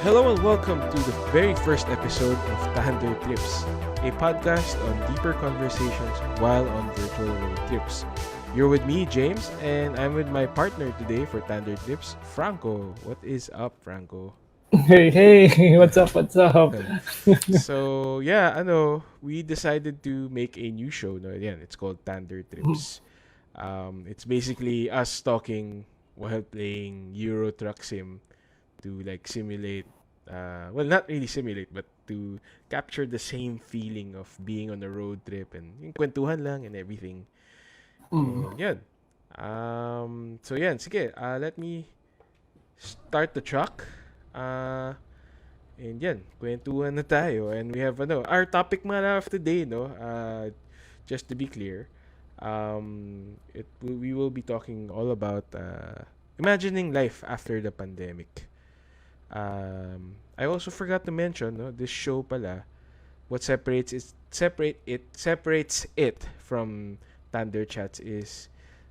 Hello and welcome to the very first episode of Tander Trips, a podcast on deeper conversations while on virtual road trips. You're with me, James, and I'm with my partner today for Tander Trips, Franco. What is up, Franco? Hey, hey, what's up? What's up? So yeah, we decided to make a new show. No, again, it's called Tander Trips. It's basically us talking while playing Euro Truck Sim to like simulate well, not really simulate but to capture the same feeling of being on a road trip and yung kwentuhan lang and everything. Mm. And yun. So yan, sige, let me start the truck. And yan, kwentuhan na tayo. And we have, our topic man of today, no? Just to be clear, we will be talking all about imagining life after the pandemic. I also forgot to mention, no, this show pala, what separates it from Tander Chats is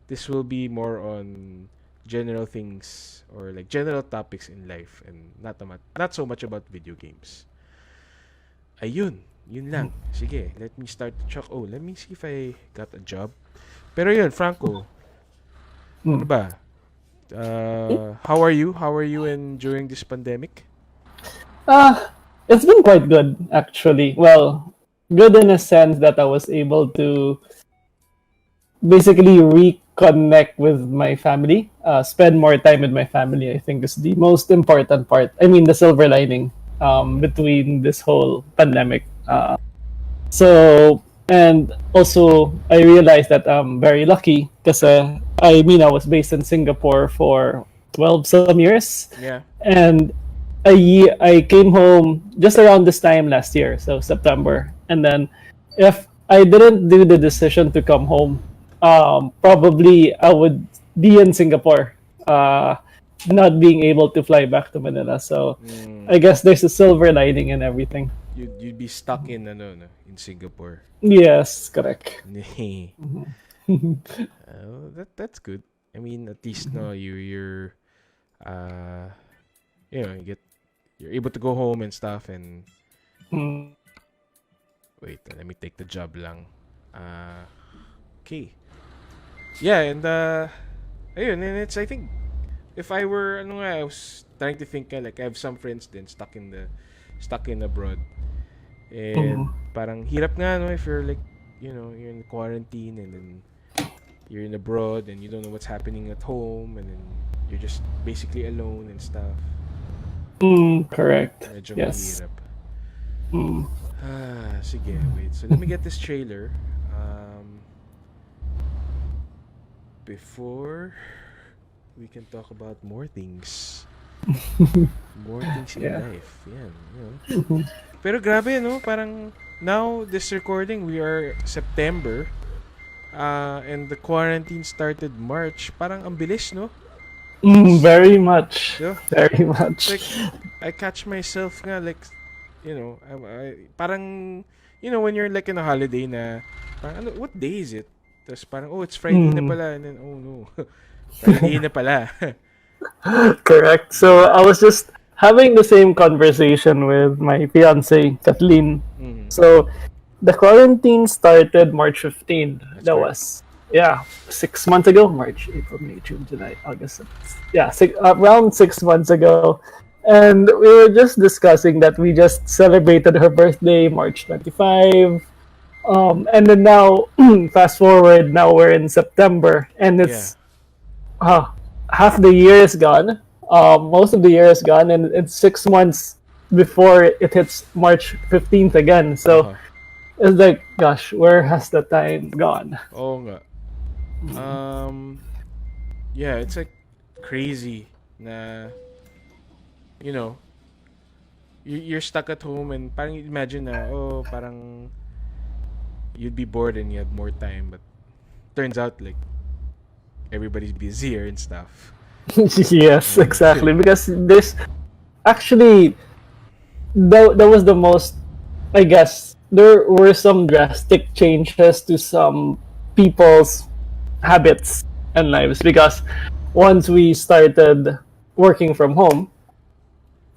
this will be more on general things or like general topics in life and not so much about video games. Ayun, yun lang. Sige, let me start the truck. Oh, let me see if I got a job. Pero yun, Franco, ano Mm. ba? How are you? How are you during this pandemic? It's been quite good, actually. Well, good in a sense that I was able to basically reconnect with my family, spend more time with my family. I think is the most important part. I mean, the silver lining between this whole pandemic. So, and also, I realized that I'm very lucky because I was based in Singapore for 12 some years, Yeah. and I came home just around this time last year, so September. And then, if I didn't do the decision to come home, probably I would be in Singapore, not being able to fly back to Manila. So, I guess there's a silver lining in everything. You'd be stuck in no, in Singapore. Yes, correct. That's good. I mean, at least no, you're uh you're able to go home and stuff and Mm. wait, let me take the job lang. Uh okay. Yeah, and ayun, and it's I think if I were I was trying to think like I have some friends then stuck in abroad. And Mm. parang hirap nga no if you're like, you're in quarantine and then you're in abroad and you don't know what's happening at home and then you're just basically alone and stuff. Correct. Medyo Yes. mahirap. Mm. Sige, wait. So let me get this trailer. Before we can talk about more things. More things in Yeah. life. Yan, Pero grabe, no? Parang now, this recording, we are September. And the quarantine started March. Parang ang bilis, no? Very much. Yeah. Very It's much. like, I catch myself nga, like, parang, when you're like in a holiday na, parang, what day is it? Tapos parang, oh, it's Friday na Mm. pala. And then, oh no, Friday na pala. Correct. So I was just having the same conversation with my fiance, Kathleen. Mm, So the quarantine started March 15th. that's That correct. was, yeah, 6 months ago. March, April, May, June, July, August. Yeah, around 6 months ago. And we were just discussing that we just celebrated her birthday, March 25. And then now, fast forward, now we're in September, and Yeah. it's uh, half the year is gone. Most of the year is gone, and it's 6 months before it hits March 15th again. So Uh-huh. it's like, gosh, where has the time gone? Oo nga. Um, yeah, it's like crazy na, you know, you're stuck at home and parang imagine na, oh, parang you'd be bored and you have more time, but turns out like everybody's busier and stuff. Yes, exactly. Because there's actually that was the most. I guess there were some drastic changes to some people's habits and lives because once we started working from home,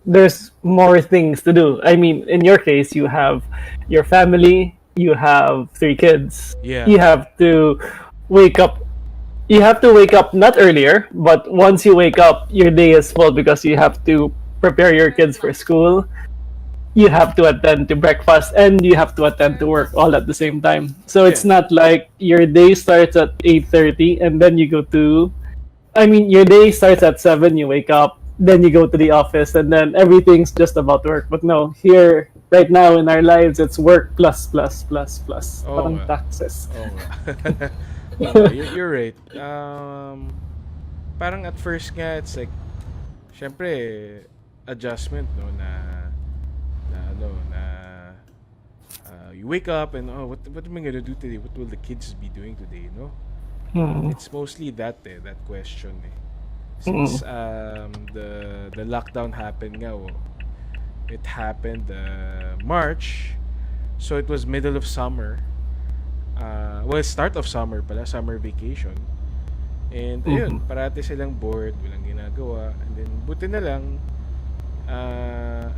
there's more things to do. I mean, in your case, you have your family, you have 3 kids. Yeah. You have to wake up. You have to wake up not earlier, but once you wake up, your day is full because you have to prepare your kids for school. You have to attend to breakfast and you have to attend to work all at the same time. So it's Yeah. not like your day starts at 8:30 and then you go to, I mean, your day starts at 7, you wake up, then you go to the office, and then everything's just about work. But no, here, right now in our lives, it's work plus, plus, plus, plus. Oo Parang nga. taxes. Oo nga. Oo nga. You're right. Parang at first nga, it's like, syempre, adjustment, no, na ano, na you wake up and, oh, what am I gonna do today? What will the kids be doing today, no? Hmm. It's mostly that question, eh. Mm. Since the lockdown happened nga, oh, it happened March, so it was middle of summer. Well, start of summer pala, summer vacation. And ayun, Mhm. parati silang bored, walang ginagawa. And then buti na lang,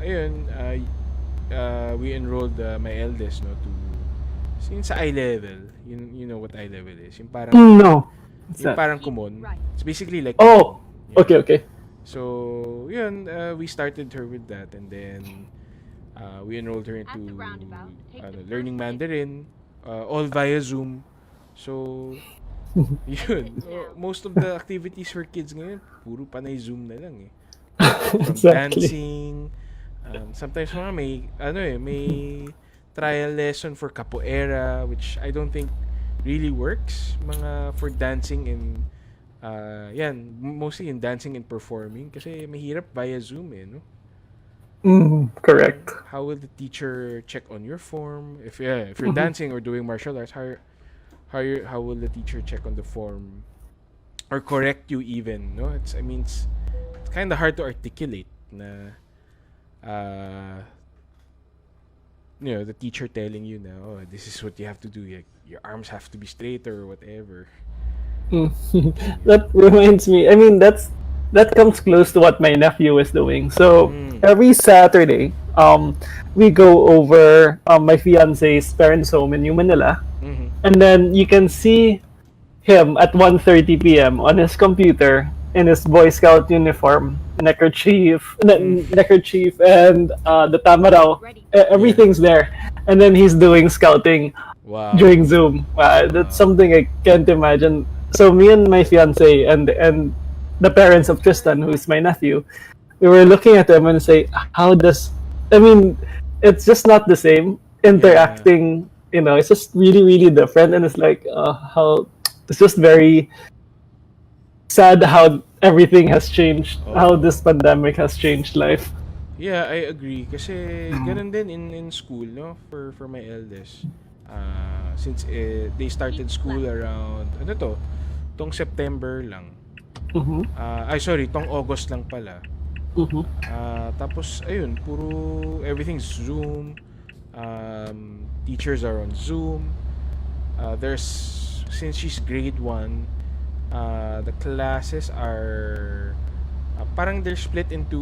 ayun, we enrolled my eldest, no, to since sa eye level. You know what eye level is? No. What's Yung that? parang kumon. It's basically like kumon. Oh, Yeah. okay, okay. So, yun, we started her with that, and then we enrolled her into learning Mandarin, all via Zoom. So, yun. Most of the activities for kids ngayon, puro panay Zoom na lang eh. From Exactly. dancing, sometimes mga may trial lesson for capoeira, which I don't think really works. Mga for dancing and mostly in dancing and performing kasi mahirap via Zoom eh, no? Parang Correct. how will the teacher check on your form if you're dancing or doing martial arts, how will the teacher check on the form or correct you even, no? It's kind of hard to articulate na uh the teacher telling you now, oh, this is what you have to do, like, your arms have to be straight or whatever. Mm. Yeah. That reminds me. I mean, that comes close to what my nephew is doing. So Mm. every Saturday, we go over my fiance's parents' home in New Manila, Mm-hmm. and then you can see him at 1:30 p.m. on his computer in his Boy Scout uniform, Mm. neckerchief, and the tamarao. Yeah. Everything's there, and then he's doing scouting Wow. during Zoom. That's Wow. something I can't imagine. So me and my fiance and the parents of Tristan, who is my nephew, we were looking at them and say, how does? I mean, it's just not the same Yeah. interacting. It's just really really different, and it's like how it's just very sad how everything has changed, how Oo. this pandemic has changed life. Yeah, I agree. Kasi ganun din in school, no? For my eldest. Since they started school around, ano to? Tong September lang. Mm-hmm. Sorry, tong August lang pala. Mm-hmm. Tapos, ayun, everything's Zoom. Teachers are on Zoom. Since she's grade 1, the classes are parang they're split into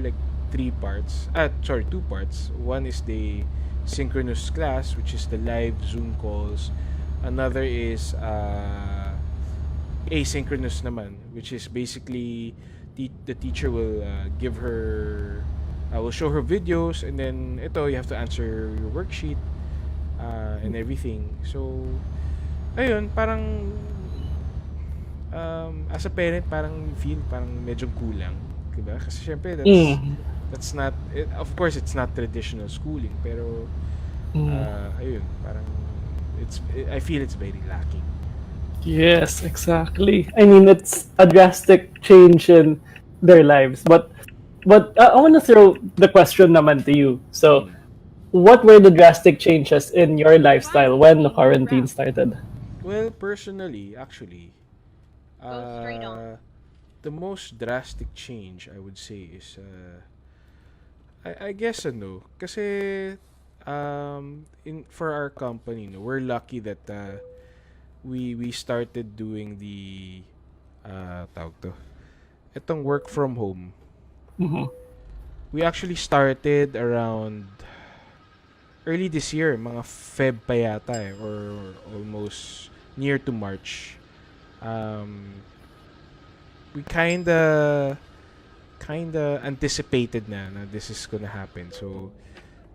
like 3 parts. Sorry, 2 parts. One is the synchronous class, which is the live Zoom calls. Another is asynchronous naman, which is basically the teacher will give her will show her videos, and then ito you have to answer your worksheet and everything. So ayun, parang as a parent, parang you feel parang medyo kulang, 'di ba? Kasi syempre Mm. that's not of course it's not traditional schooling, pero Mm. ayun, parang I feel it's very lacking. Yes, exactly. I mean, it's a drastic change in their lives. But I want to throw the question naman to you. So, Mm. what were the drastic changes in your lifestyle when the quarantine started? Well, personally, actually, the most drastic change I would say is I guess ano, kasi in for our company, no, we're lucky that we started doing the tawag to, itong work from home. Mm-hmm. we actually started around early this year, mga Feb pa yata or almost near to March. Um, we kinda anticipated na this is gonna happen. So,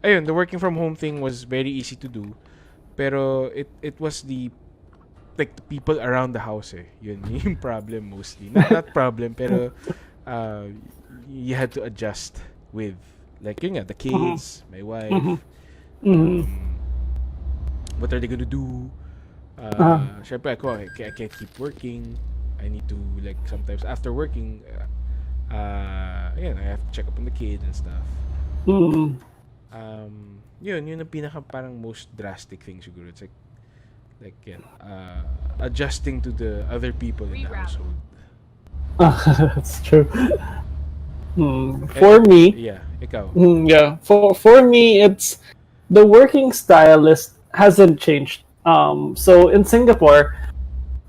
ayun, the working from home thing was very easy to do. Pero it was the people around the house Yun yung problem mostly. Not problem, pero uh, you had to adjust with like yun nga, the kids, my wife. Mm-hmm. What are they gonna do? Uh-huh. Syempre ako, I can't keep working. I need to like sometimes after working, I have to check up on the kids and stuff. Mm-hmm. Yun ang pinaka parang most drastic thing siguro. It's adjusting to the other people in the household. That's true. For me, Yeah, ikaw. yeah, for me, it's the working style hasn't changed. So in Singapore,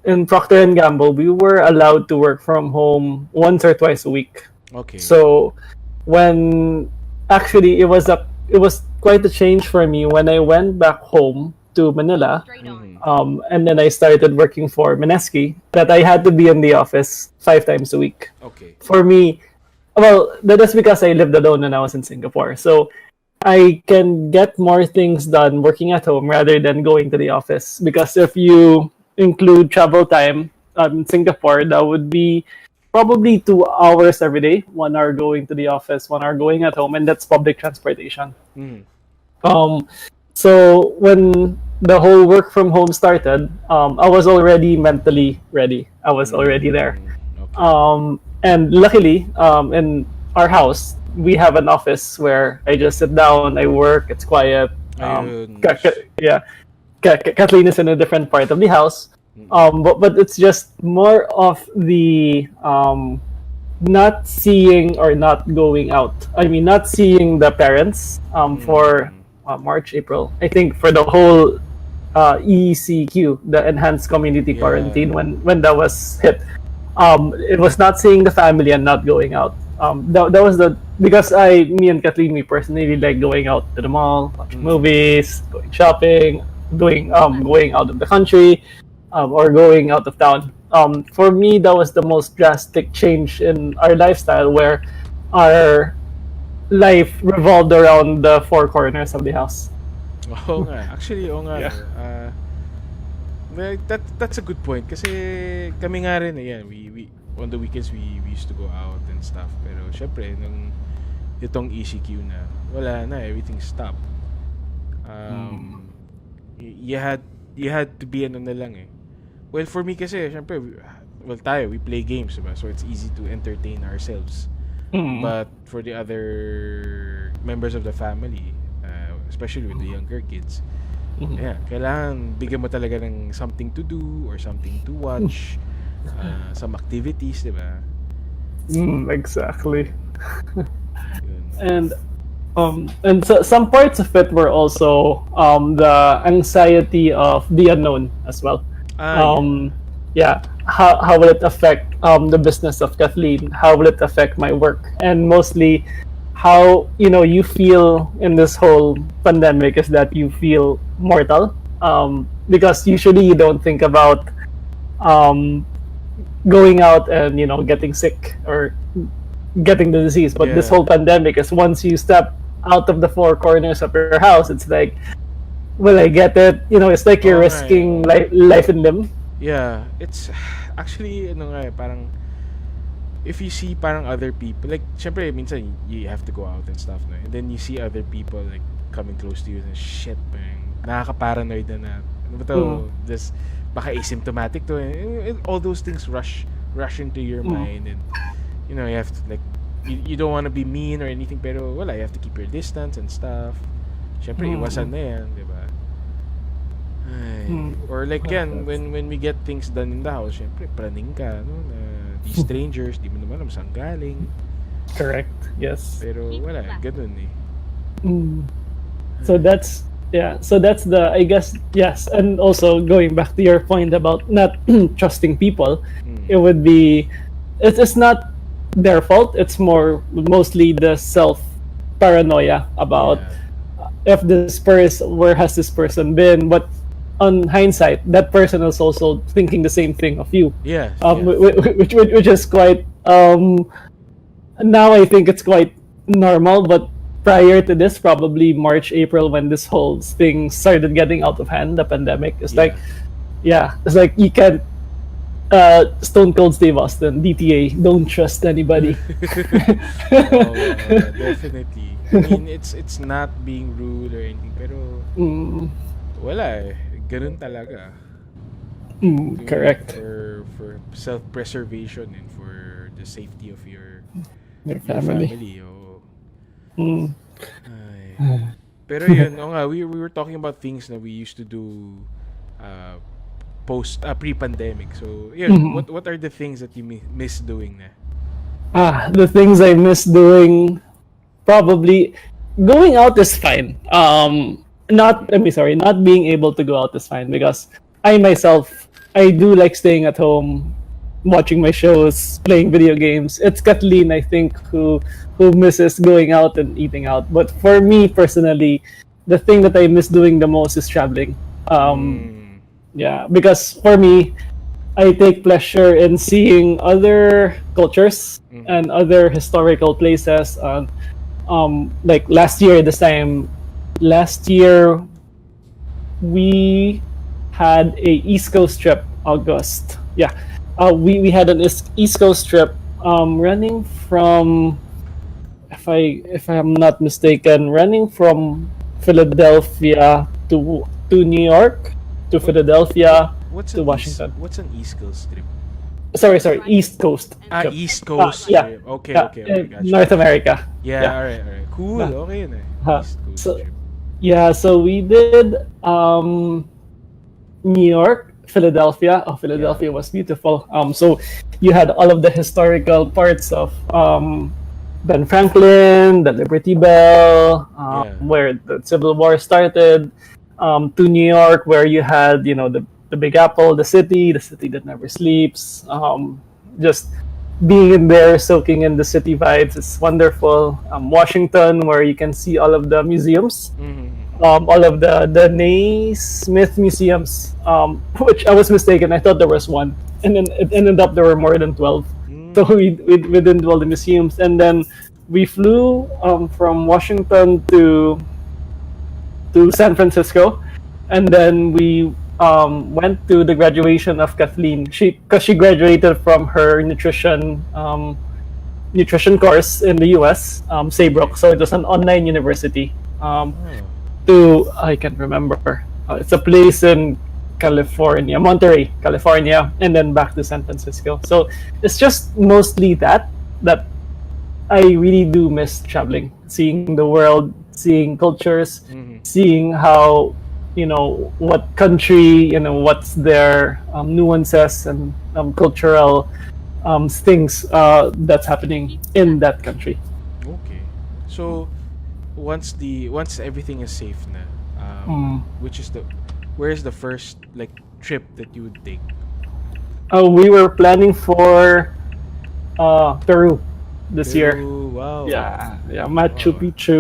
in Procter and Gamble, we were allowed to work from home once or twice a week. Okay. So when actually it was quite a change for me when I went back home to Manila. And then I started working for Mineski, that I had to be in the office 5 times a week. Okay. For me, well, that's because I lived alone when I was in Singapore. So I can get more things done working at home rather than going to the office. Because if you include travel time in Singapore, that would be probably 2 hours every day. 1 hour going to the office, 1 hour going at home, and that's public transportation. So when the whole work from home started, I was already mentally ready. I was already there. Okay. And luckily, in our house, we have an office where I just sit down, I work, it's quiet. Ayun. Kathleen is in a different part of the house. But it's just more of the not seeing or not going out. I mean, not seeing the parents for March, April. I think for the whole ECQ, the Enhanced Community Yeah. Quarantine, when that was hit. It was not seeing the family and not going out. That was because me and Kathleen, we personally like going out to the mall, watching movies, going shopping, going out of the country, or going out of town. For me, that was the most drastic change in our lifestyle, where our life revolved around the 4 corners of the house. Oo nga. Actually, oo nga. Yeah. That's a good point. Kasi kami nga rin, we on the weekends we used to go out and stuff. Pero syempre, nung itong ECQ na, wala na, everything stopped. You had to be ano na lang Well, for me kasi, syempre, we play games, diba? So it's easy to entertain ourselves. But for the other members of the family, especially with the younger kids, kailangan bigyan mo talaga ng something to do or something to watch, some activities, diba? Exactly. Yun. And so some parts of it were also the anxiety of the unknown as well. Yeah. How will it affect the business of Kathleen? How will it affect my work? And mostly, how you feel in this whole pandemic is that you feel mortal, because usually you don't think about going out and getting sick or getting the disease. But this whole pandemic is, once you step out of the 4 corners of your house, it's like, will I get it? It's like you're risking life and limb. Yeah, it's actually parang if you see parang other people, like syempre minsan you have to go out and stuff, no? And then you see other people like coming close to you and shit, parang nakaka-paranoid na ano ba to? This baka asymptomatic to, and all those things rush into your mind, and you have to like you don't want to be mean or anything, pero wala, you have to keep your distance and stuff. Syempre iwasan na yan, di ba? Or like yan, when we get things done in the house, syempre praning ka, no? These strangers, di mo naman alam saan galing. Correct. Yes. Pero wala, ganun So that's the, I guess, yes. And also going back to your point about not trusting people, it would be, it's not their fault. It's mostly the self paranoia about Yeah. if this person, where has this person been? But on hindsight, that person is also thinking the same thing of you, Yeah. Yeah. which is quite now I think it's quite normal, but prior to this, probably March, April, when this whole thing started getting out of hand, the pandemic, it's like, Yeah. yeah, it's like you can't. Stone Cold Steve Austin, DTA, don't trust anybody. Oh yeah, definitely. I mean, it's not being rude or anything, pero Mm, wala eh. Ganun talaga. correct. For self-preservation and for the safety of Your your family. family. Oh. Mm. Ay. Pero yun, oo nga, we were talking about things that we used to do uh, pre-pandemic. So, yun, Mhm. what are the things that you miss doing na? The things I miss doing, probably going out is fine. Not, I mean, sorry, not being able to go out is fine because I myself, I do like staying at home, watching my shows, playing video games. It's Kathleen, I think, who misses going out and eating out. But for me personally, the thing that I miss doing the most is traveling. Um, Mm. yeah, because for me, I take pleasure in seeing other cultures Mm-hmm. and other historical places. Like last year we had a East Coast trip. August, yeah, we had an East Coast trip running from, if I'm not mistaken, running from Philadelphia to New York, to What what Philadelphia, what's to an Washington. East Coast trip? Sorry, East Coast trip. East Coast Yeah, trip. Okay, yeah, okay, okay, gotcha, North gotcha. America. Yeah, Yeah. all right. Cool. Uh, Okay yun eh. East Coast so trip. yeah, so we did New York, Philadelphia. Oh, Yeah. Philadelphia was beautiful. So you had all of the historical parts of Ben Franklin, the Liberty Bell, Yeah. where the Civil War started, to New York, where you had, the Big Apple, the city that never sleeps. Just being in there, soaking in the city vibes is wonderful. Washington, where you can see all of the museums, Mm-hmm. all of the Naismith museums, which I was mistaken. I thought there was one, and then it ended up there were more than 12. So Mm. we didn't do all the museums, and then we flew from Washington to San Francisco, and then we went to the graduation of Kathleen. Because she graduated from her nutrition course in the U.S. Okay. Saybrook. So it was an online university. Oh. To I can't remember. It's a place in California, Monterey, California, and then back to San Francisco. So it's just mostly that I really do miss traveling, seeing the world, seeing cultures, Mm-hmm. seeing how, what country, what's their nuances and cultural things that's happening in that country. Okay. So once everything is safe na, Mm. which is the where is the first like trip that you would take? We were planning for Peru this year. Peru. Wow. Yeah, Machu Wow. Picchu.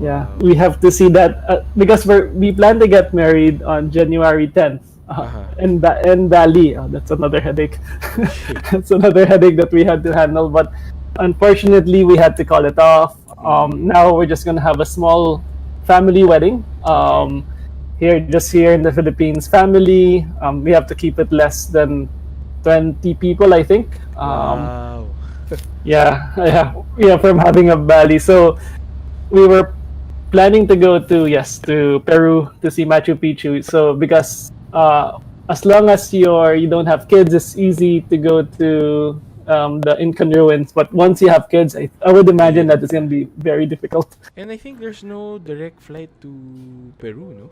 Yeah, Wow. we have to see that because we plan to get married on January 10th Uh-huh. in Bali. Oh, that's another headache. Okay. That's another headache that we had to handle. But unfortunately, we had to call it off. Mm. Now we're just gonna have a small family wedding. Okay. Here in the Philippines, family. We have to keep it less than 20 people, I think. Wow. Yeah, yeah, from having a Bali. So we were planning to go to Peru to see Machu Picchu. So because as long as you don't have kids, it's easy to go to the Incan ruins. But once you have kids, I would imagine Yeah. that it's gonna be very difficult. And I think there's no direct flight to Peru, no?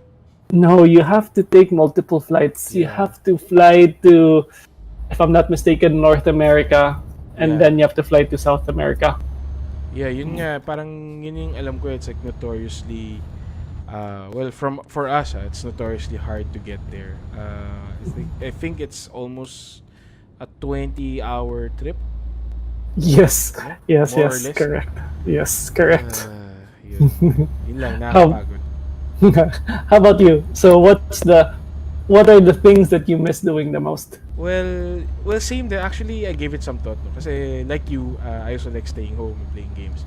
No, you have to take multiple flights. You Yeah. have to fly to, if I'm not mistaken, North America, and Yeah. then you have to fly to South America. Yeah, yun nga, parang yun yung alam ko, it's like notoriously well for us, it's notoriously hard to get there. I think it's almost a 20-hour trip, Yes, no? yes, More or yes, less. correct. Yes, correct. Yun lang, How nakakapagod. how about you? So what are the things that you miss doing the most? Well, same there. Actually, I gave it some thought, no? Kasi like you, I also like staying home and playing games.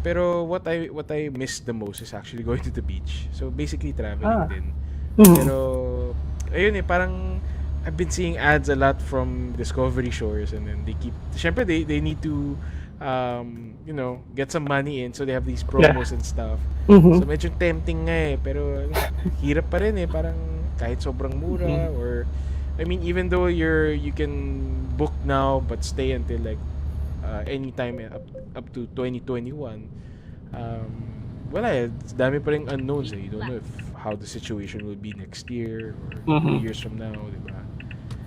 Pero what I miss the most is actually going to the beach. So basically traveling Ah. din. Mhm. Pero ayun parang I've been seeing ads a lot from Discovery Shores, and then syempre they need to get some money in, so they have these Yeah. promos and stuff. So Mhm. medyo tempting nga pero hirap pa rin parang kahit sobrang mura, Mhm. or I mean, even though you can book now but stay until like anytime up to 2021. um wala dami pa ring unknowns you don't know if how the situation will be next year or 2 years from now, di ba?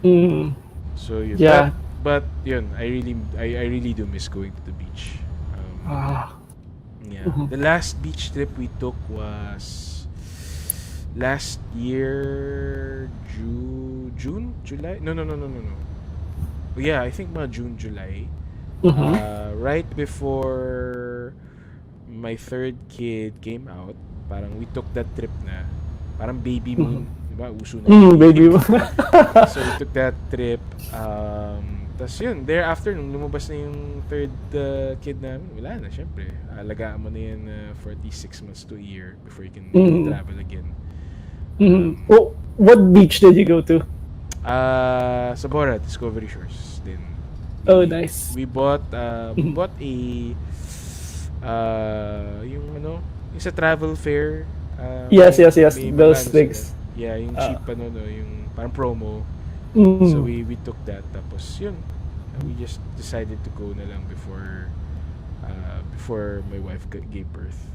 Mhm. So yun, but Yeah. but yun, I really do miss going to the beach. Ah. Yeah, Mhm. the last beach trip we took was last year, June, July. No. Yeah, I think mga June, July. Mhm. Right before my third kid came out, parang we took that trip na parang baby Mhm. moon, di ba? Uso na yun. Baby. So we took that trip. Tas yun, thereafter, nung lumabas na yung third kid namin, wala na, syempre. Alagaan mo na yan for at least 6 months to a year before you can really Mhm. travel again. Mhm. Oh, what beach did you go to? Sa Bora, Discovery Shores din. Oh, We nice. we bought we Mhm. bought a yung sa travel fair. Yes, yes, yes. May Those magkano sila. things. Yeah, yung Uh, cheap no, yung parang promo. So mm. we took that, tapos yun. We just decided to go na lang before my wife gave birth.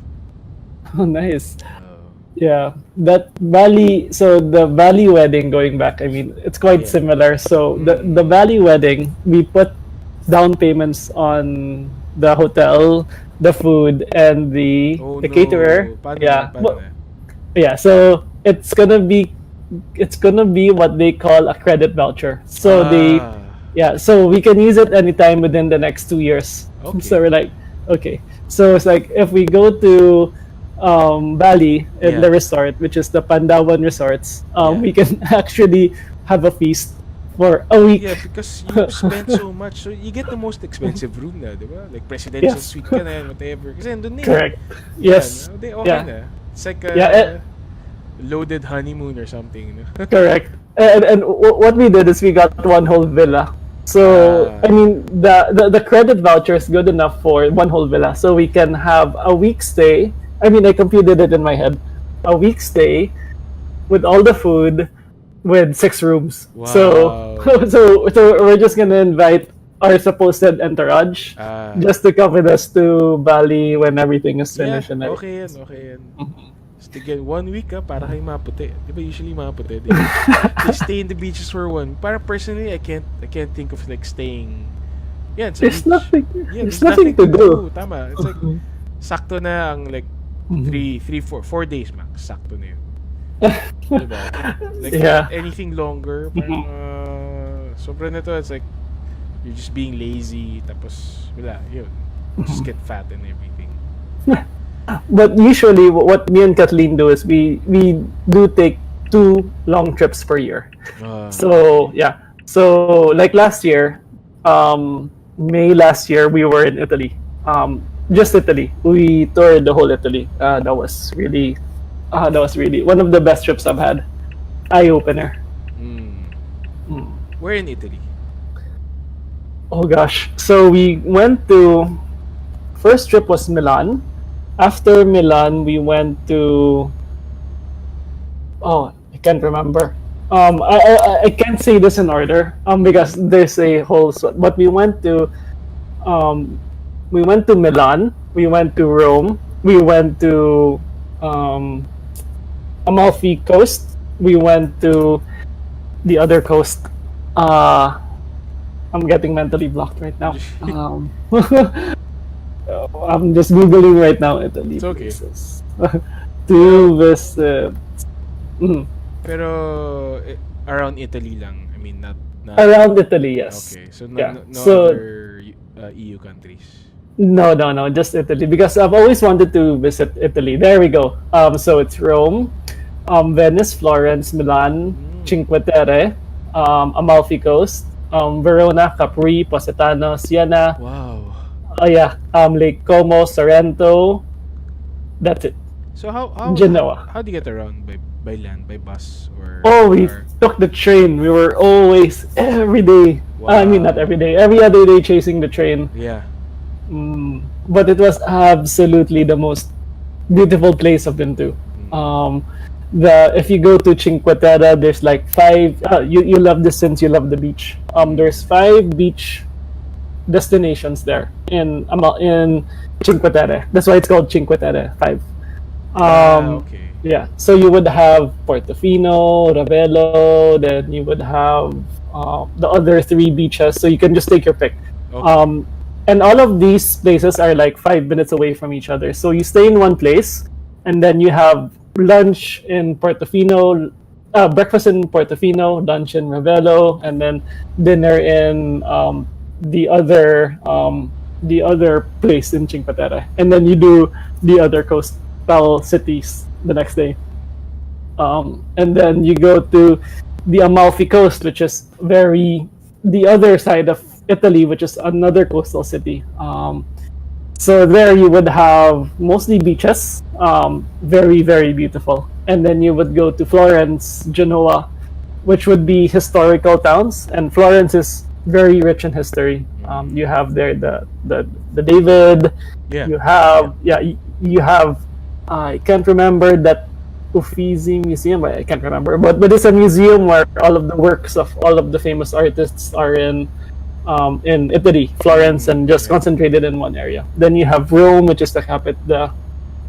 Oh, nice. Uh, Yeah, that Bali. So the Bali wedding, going back, I mean, it's quite yeah. similar. So the Mm. Bali wedding, we put down payments on the hotel, the food, and Oh the caterer. no. Paano na? Yeah, Paano well, na? yeah. So it's gonna be what they call a credit voucher. So Ah. yeah, so we can use it anytime within the next 2 years. So Okay. we're like, okay. So it's like if we go to Bali in Yeah. the resort, which is the Pandawan resorts, Yeah. we can actually have a feast for a Yeah, week. because you spend so much. So you get the most expensive room na, di ba? Like presidential Yes, suite ka na yan, whatever. Kasi andun na correct. Yan. Yes, Okay yeah, na. It's like yeah. a loaded honeymoon or something, no? Correct. And what we did is we got one whole villa. So Ah. I mean, the credit voucher is good enough for one whole villa. So we can have a week stay. I mean, I computed it in my head. A week stay with all the food, with 6 rooms. So Wow. so we're just gonna invite our supposed entourage Ah. just to come with us to Bali when everything is Yeah, finished and okay everything. yan, okay yan. Just again, 1 week para kayong maputi. Di ba usually maputi? They stay in the beaches for one. Para personally, I can't think of like staying sa There's beach. nothing. Yeah, There's there's nothing nothing to to do. do. Tama. It's like sakto na ang like 4 days max. Sakto na yun. Diba? Like Yeah. anything longer, parang sobra na to. It's like you're just being lazy, tapos wala, yun. Just get fat and everything. But usually, what me and Kathleen do is we do take 2 long trips per year. So yeah, so like last year, May last year we were in Italy. Just Italy. We toured the whole Italy. That was really one of the best trips I've had. Eye opener. Mm. Where in Italy? Oh gosh. So we went to first trip was Milan. After Milan, we went to I can't remember. I can't say this in order. Because there's a whole. But um, we went to Milan. We went to Rome. We went to um, Amalfi Coast. We went to the other coast. I'm getting mentally blocked right now. I'm just googling right now. Italy It's okay. places Pero, to visit. Mhm. pero around Italy lang. I mean, not Around Italy, yes. okay. So Yeah. no So other EU countries. No, no, no, just Italy because I've always wanted to visit Italy. There we go. So it's Rome, Venice, Florence, Milan, Mm. Cinque Terre, Amalfi Coast, Verona, Capri, Positano, Siena. Wow. Oh yeah, Lake Como, Sorrento. That's it. So how Genoa. how do you get around by land, by bus or Oh, we car? took the train. We were always every day. I mean, not every Wow. day. Every other day chasing the train. Yeah. But it was absolutely the most beautiful place I've been to. Mm. Um, the if you go to Cinque Terre, there's like five. You love this since you love the beach. Mm. There's five beach destinations there in Cinque Terre. That's why it's called Cinque Terre. Five. Um, Okay. yeah. So you would have Portofino, Ravello, then you would have the other three beaches. So you can just take your pick. Okay. Um, and all of these places are like 5 minutes away from each other. So you stay in one place, and then you have lunch in Portofino, breakfast in Portofino, lunch in Ravello, and then dinner in the other place in Cinque Terre. And then you do the other coastal cities the next day. And then you go to the Amalfi Coast, which is the other side of Italy, which is another coastal city. So there you would have mostly beaches, very very beautiful, and then you would go to Florence, Genoa, which would be historical towns, and Florence is very rich in history. You have there the David, Yeah. you Yeah. have you have I can't remember that Uffizi Museum. I can't remember, but it's a museum where all of the works of all of the famous artists are in Italy, Florence, Mm. and just Yeah. concentrated in one area. Then you have Rome, which is the capital.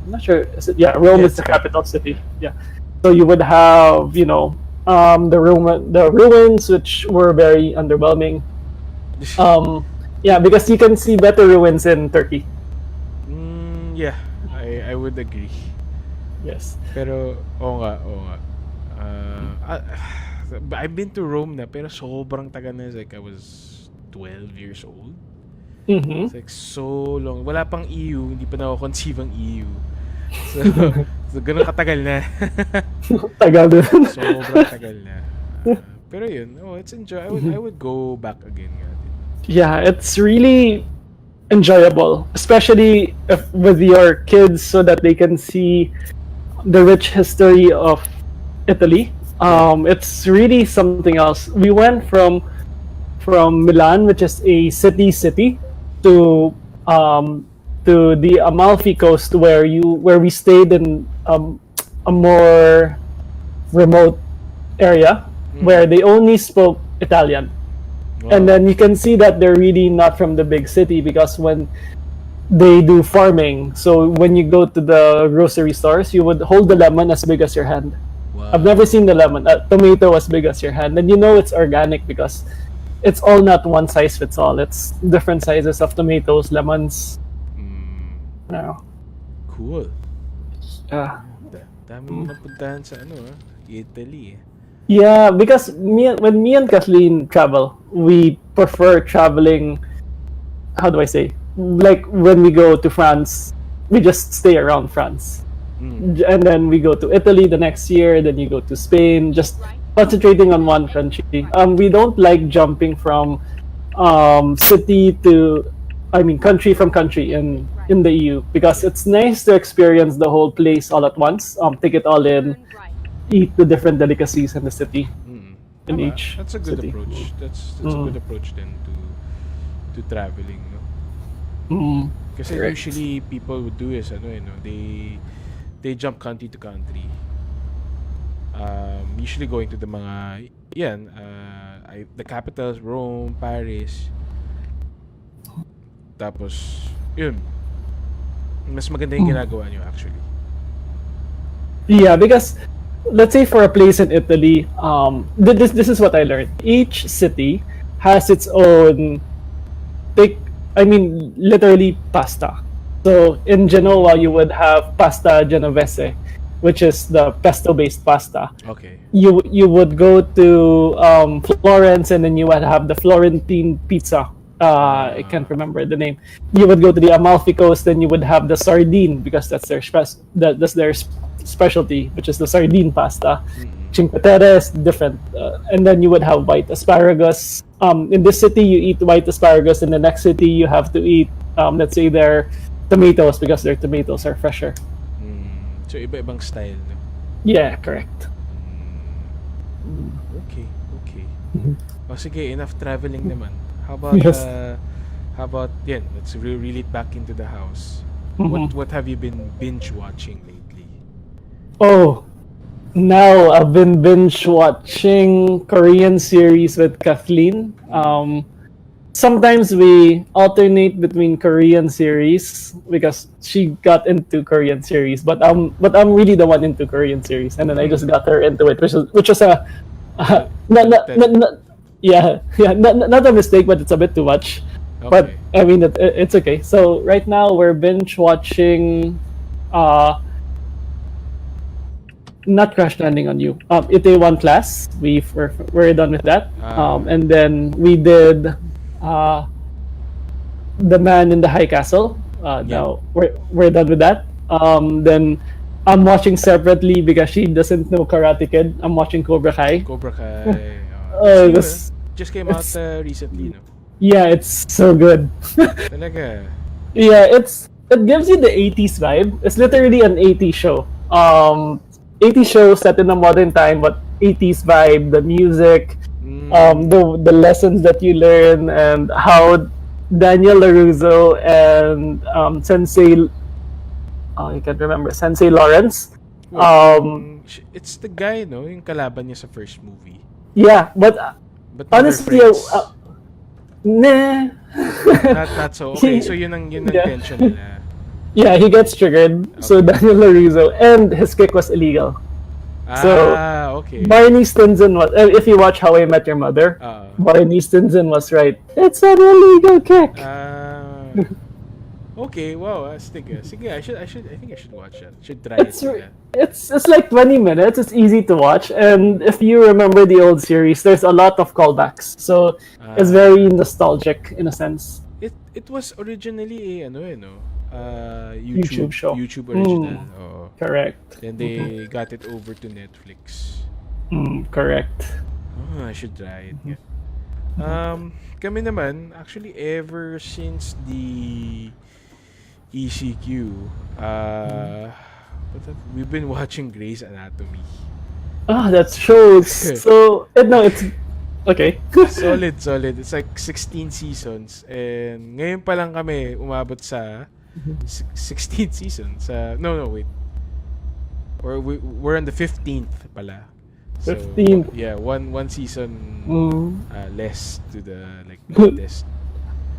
I'm not sure. Yeah, Rome Yeah, is it's the the capital capital. city. Yeah. Yeah. So you would have the ruins, which were very underwhelming. Um, yeah, because you can see better ruins in Turkey. Yeah. I would agree. Yes. Pero oo nga, oo nga. I've been to Rome na pero sobrang tagal na. It's like I was 12 years old. Mm-hmm. It's like so long. Wala pang EU, hindi pa na-conceive ang EU. So, so ganun katagal na. Tagal din. Sobrang tagal na. Pero yun, it's I would go back again nga din. Yeah, it's really enjoyable, especially with your kids, so that they can see the rich history of Italy. Yeah. It's really something else. We went from Milan, which is a city, to the Amalfi Coast, where we stayed in a more remote area where they only spoke Italian. And then you can see that they're really not from the big city because when they do farming, so when you go to the grocery stores, you would hold the lemon as big as your hand. I've never seen the lemon, tomato as big as your hand, and you know it's organic because it's all not one size fits all. It's different sizes of tomatoes, lemons. No. Cool. Yeah. Daming napuntahan sa Italy. Yeah, because when me and Kathleen travel, we prefer traveling. How do I say? Like when we go to France, we just stay around France, and then we go to Italy the next year. Then you go to Spain, just concentrating on one country. We don't like jumping from city to, I mean, country from country in the EU because it's nice to experience the whole place all at once. Take it all in. Eat the different delicacies in the city, in Tama. each That's a good city. approach. That's a good approach then to traveling, no? Kasi Correct. usually people would do is they jump country to country. Usually going to the mga the capitals, Rome, Paris. Tapos yun. Mas maganda yung ginagawa nyo actually. Yeah, because let's say for a place in Italy, this is what I learned. Each city has its own literally pasta. So in Genoa, you would have pasta genovese, which is the pesto-based pasta. Okay. You would go to Florence, and then you would have the Florentine pizza, I can't remember the name. You would go to the Amalfi Coast, then you would have the sardine because that's their specialty, which is the sardine pasta. Mm-mm. Cinque Terre is different, and then you would have white asparagus. In this city, you eat white asparagus. In the next city, you have to eat, let's say, their tomatoes because their tomatoes are fresher. So iba-ibang style, no? Yeah, correct. Okay, okay. O sige, enough traveling naman. How about Yes. yeah, let's reel it back into the house. Mhm. What have you been binge watching lately? Oh, now I've been binge watching Korean series with Kathleen. Sometimes we alternate between Korean series because she got into Korean series, but I'm really the one into Korean series, and then I just got her into it, which was a Tal- not, yeah, not a mistake, but it's a bit too much. But Okay. I mean, it's okay. So right now we're binge watching, uh, not Crash Landing on You. Itaewon Class. We're done with that. And then we did, uh, The Man in the High Castle. Yeah. Now we're done with that. Then I'm watching separately because she doesn't know Karate Kid. I'm watching Cobra Kai. Cobra Kai. Uh, It's new, this, just came out it's recently, no? yeah, it's so good. Talaga. Yeah, it gives you the 80s vibe. It's literally an 80s show. 80s show set in a modern time, but 80s vibe, the music, Mm, the lessons that you learn, and how Daniel LaRusso and Sensei, I can't remember, Sensei Lawrence. wait, Um, it's the guy, no? Yung kalaban niya sa first movie. yeah, but But now they're honestly, friends. nah. Not so. Okay, so yun ang Yeah. tension nila. Yeah, he gets triggered. So Okay. Daniel LaRusso, and his kick was illegal. So Okay. Barney Stinson was. If you watch How I Met Your Mother, Barney Stinson was right. It's an illegal kick. Okay, wow, sige. I think I should watch that. Should try It's it. re- it's like 20 minutes. It's easy to watch, and if you remember the old series, there's a lot of callbacks. So it's very nostalgic in a sense. It was originally a no? YouTube show. YouTube original. Oo. Correct. Then they got it over to Netflix. Correct. Oh, I should try it. Yeah. Kami naman, actually ever since the ECQ, we've been watching Grey's Anatomy. That shows. So no, it's okay. Solid. It's like 16 seasons. And ngayon pa lang kami umabot sa 16th season. No, wait. We're on the 15th pala. So, 15th. yeah, one season less to the latest.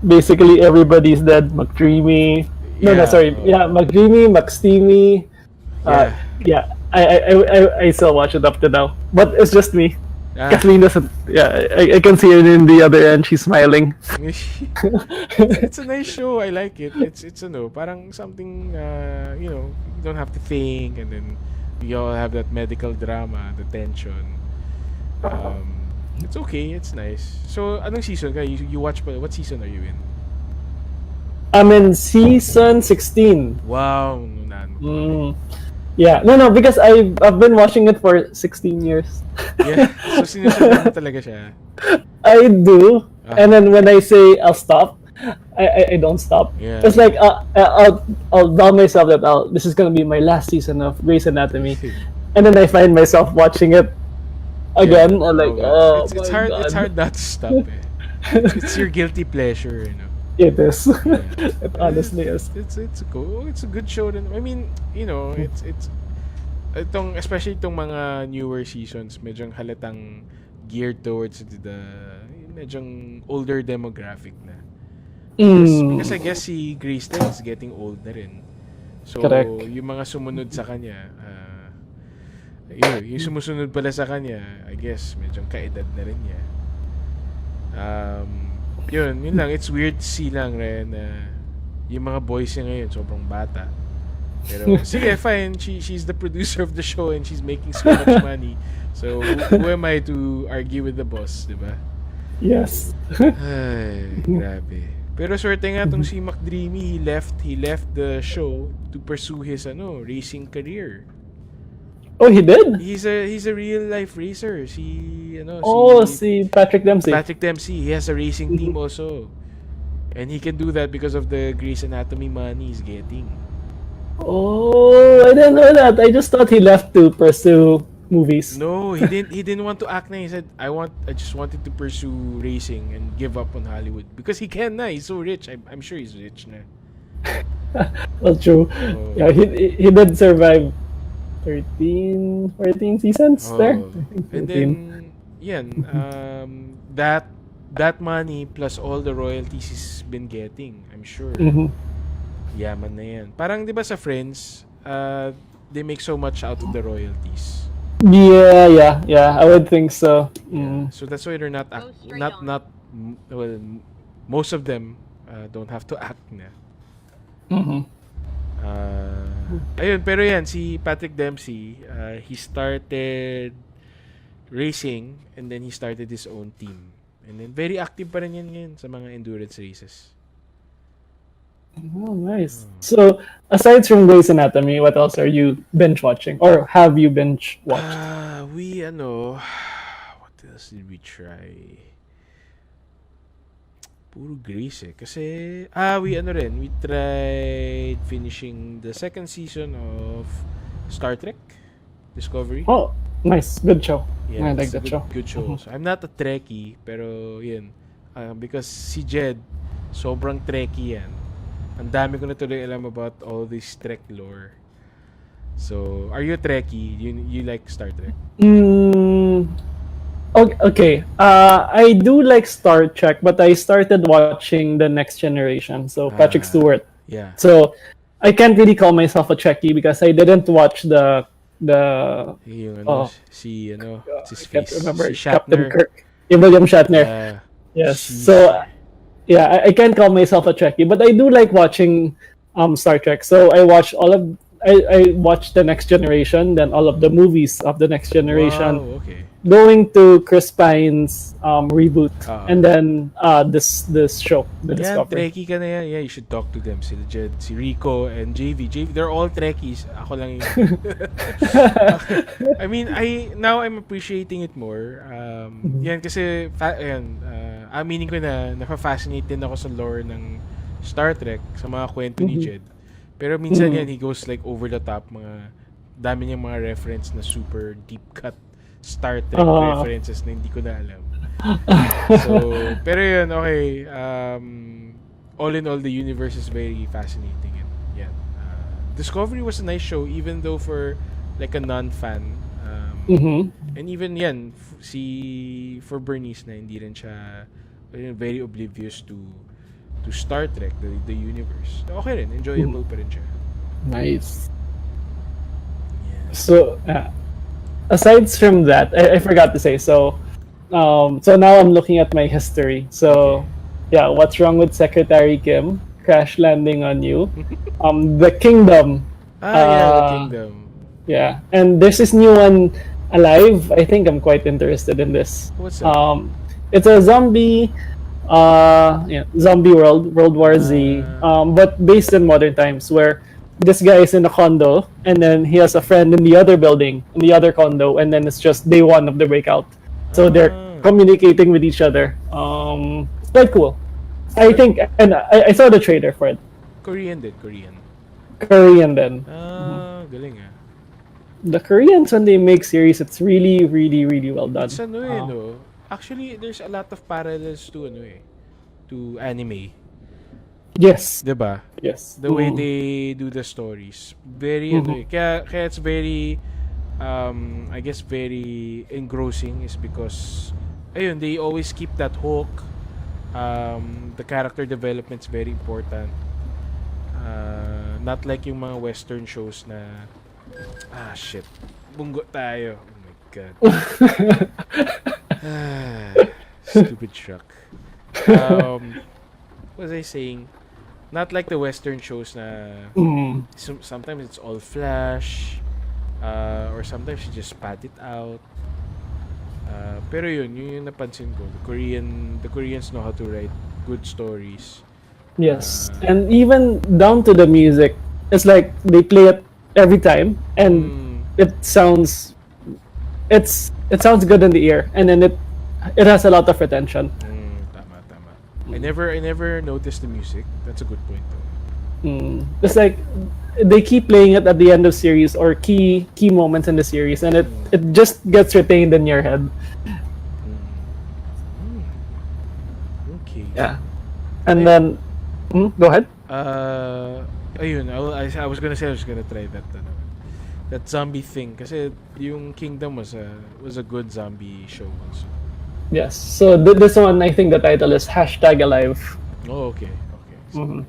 Basically, everybody's dead. McDreamy. McDreamy, McSteamy. Yeah, I still watch it up to now, but it's just me. Kathleen doesn't. Yeah, I can see her in the other end. She's smiling. It's a nice show. I like it. It's parang something you don't have to think, and then you all have that medical drama, the tension. It's okay. It's nice. So, anong season ka? You watch pa? What season are you in? I'm in season 16. Wow. Yeah, no, because I've been watching it for 16 years. Yeah. So, sinusunod mo talaga siya. I do, and then when I say I'll stop, I don't stop. Yeah. It's like I'll tell myself that this is gonna be my last season of Grey's Anatomy, and then I find myself watching it again. Yeah. I'm like, it's my hard. God. It's hard not to stop. It's your guilty pleasure, you know. It is. Yeah. It honestly is. It's cool. It's a good show din. I mean, it's especially itong mga newer seasons, medyo halatang geared towards the medyo older demographic na. Because I guess si Grace din is getting old na rin. So, Correct. yung mga sumunod sa kanya, yung sumusunod pala sa kanya, I guess medyo kaedad na rin niya. Yun lang. It's weird to see lang rin na yung mga boys niya ngayon sobrang bata. Pero sige, fine. She's the producer of the show and she's making so much money. So who am I to argue with the boss, di ba? Yes. Ay, grabe. Pero swerte nga tong si McDreamy, he left the show to pursue his racing career. Oh, he did? He's a real life racer. Oh, Si si Patrick Dempsey. Patrick Dempsey, he has a racing team also. And he can do that because of the Grey's Anatomy money he's getting. Oh, I didn't know that. I just thought he left to pursue movies. No, he didn't want to act na. He said, I just wanted to pursue racing and give up on Hollywood because he can na. He's so rich. I'm sure he's rich na. Well, true. Oh. Yeah, he did survive 13, 14 seasons there. Oh. I think And 14. then yan, that money plus all the royalties he's been getting, I'm sure. Mhm. Yaman na yan. Parang 'di ba sa Friends, they make so much out of the royalties. Yeah. I would think so. Yeah. So that's why they're not well, most of them don't have to act na. Mhm. Ayun, pero yan si Patrick Dempsey, he started racing and then he started his own team. And then very active pa rin yan ngayon sa mga endurance races. Oh, nice. So, aside from Grey's Anatomy, what else are you binge watching, or have you binge watched? What else did we try? Puro Grease eh. Kasi, we tried finishing the second season of Star Trek Discovery. Oh, nice, good show. I like it's a that show. Good show. So, I'm not a Trekkie, pero yun. Because si Jed, sobrang Trekkie yan. Ang dami ko na tuloy alam about all this Trek lore. So, are you a Trekkie? You like Star Trek? Okay. I do like Star Trek, but I started watching The Next Generation. So Patrick Stewart. Yeah. So I can't really call myself a Trekkie because I didn't watch the. Yung si his I can't face. remember. Si Captain Shatner. Kirk. William Shatner. Yes. Sheesh. So yeah, I can't call myself a Trekkie, but I do like watching Star Trek. So I watched The Next Generation, then all of the movies of The Next Generation. Wow, okay. Going to Chris Pine's reboot, and then this show, The Yeah, Discovery. Trekkie ka na yan. Yeah, you should talk to them. Sila Jed, si Rico, and JV. they're all Trekkies. Ako lang yung... I mean, now I'm appreciating it more. Yan, kasi, aminin ko na, nafa-fascinate din ako sa lore ng Star Trek, sa mga kwento ni Jed. Pero minsan yan, he goes like over the top, dami niyang mga reference na super deep cut Star Trek references na hindi ko na alam. So, pero yun, okay. All in all, the universe is very fascinating. And yeah, Discovery was a nice show, even though for like a non-fan. And even yan, for Bernice na hindi rin siya very oblivious to Star Trek, the universe. Okay rin, enjoyable pa rin siya. Nice. Yeah. So, aside from that, I forgot to say. So now I'm looking at my history. So, yeah, what's wrong with Secretary Kim? Crash Landing on You. The Kingdom. The Kingdom. Yeah, and there's this new one, Alive. I think I'm quite interested in this. What's that? It's a zombie World War Z, but based in modern times, where this guy is in a condo and then he has a friend in the other building, in the other condo, and then it's just day one of the breakout. So they're communicating with each other. It's quite cool. I think, and I saw the trailer for it. Korean. Korean then. Galing ah. The Koreans, when they make series, it's really, really, really well done. It's no? Actually, there's a lot of parallels to anime. Yes. Diba? Yes. The way they do the stories. Very, kaya it's very, I guess very engrossing is because, ayun, they always keep that hook. The character development's very important. Not like yung mga Western shows na, shit, bunggo tayo. Oh my God. Stupid truck. What was I saying? Not like the Western shows na sometimes it's all flash, or sometimes you just pat it out. Pero yun yung napansin ko. The Koreans know how to write good stories. Yes, Uh, and even down to the music, it's like they play it every time, and mm, it sounds it sounds good in the ear, and then it has a lot of retention. tama. I never noticed the music. That's a good point though. It's like they keep playing it at the end of series or key moments in the series, and it Mm, just gets retained in your head. mm, okay. Yeah, And and I, then go ahead. ayun, I was gonna say I was gonna try that that zombie thing kasi yung Kingdom was a good zombie show also. Yes, so this one I think the title is #alive. Oh, okay. So Mhm.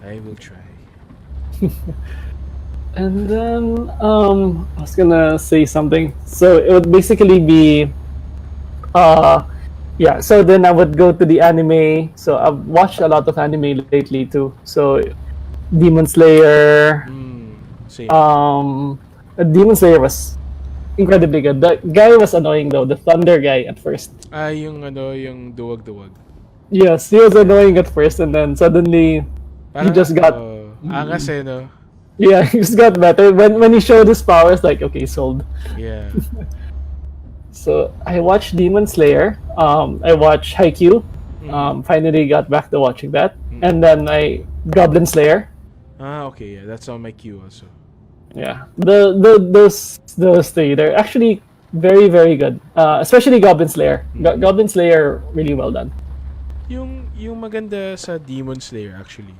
I will try. And then I was gonna say something. So it would basically be yeah. So then I would go to the anime. So I've watched a lot of anime lately too. So Demon Slayer. Same. Demon Slayer was incredibly good. The guy was annoying though. The Thunder guy at first. Yung duwag-duwag. Yes, he was annoying at first, and then suddenly he Parang, just got angas no? yeah, he just got better when he showed his powers. Like okay, sold. Yeah. So I watched Demon Slayer. I watched Haikyuu. Finally got back to watching that, and then I Goblin Slayer. Okay, yeah, that's on my queue also. Yeah, those three they're actually very good. Especially Goblin Slayer. Goblin Slayer really well done. Yung maganda sa Demon Slayer actually.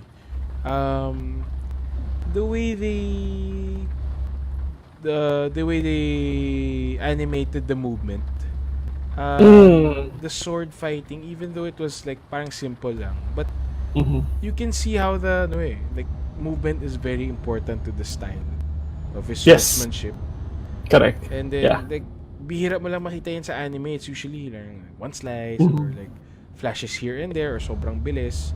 The way they animated the movement. The sword fighting, even though it was like parang simple lang, but you can see how the like movement is very important to the style of his Yes. swordsmanship. Correct. And then Yeah. like bihira mo lang makita yan sa anime. It's usually like one slice or like flashes here and there or sobrang bilis.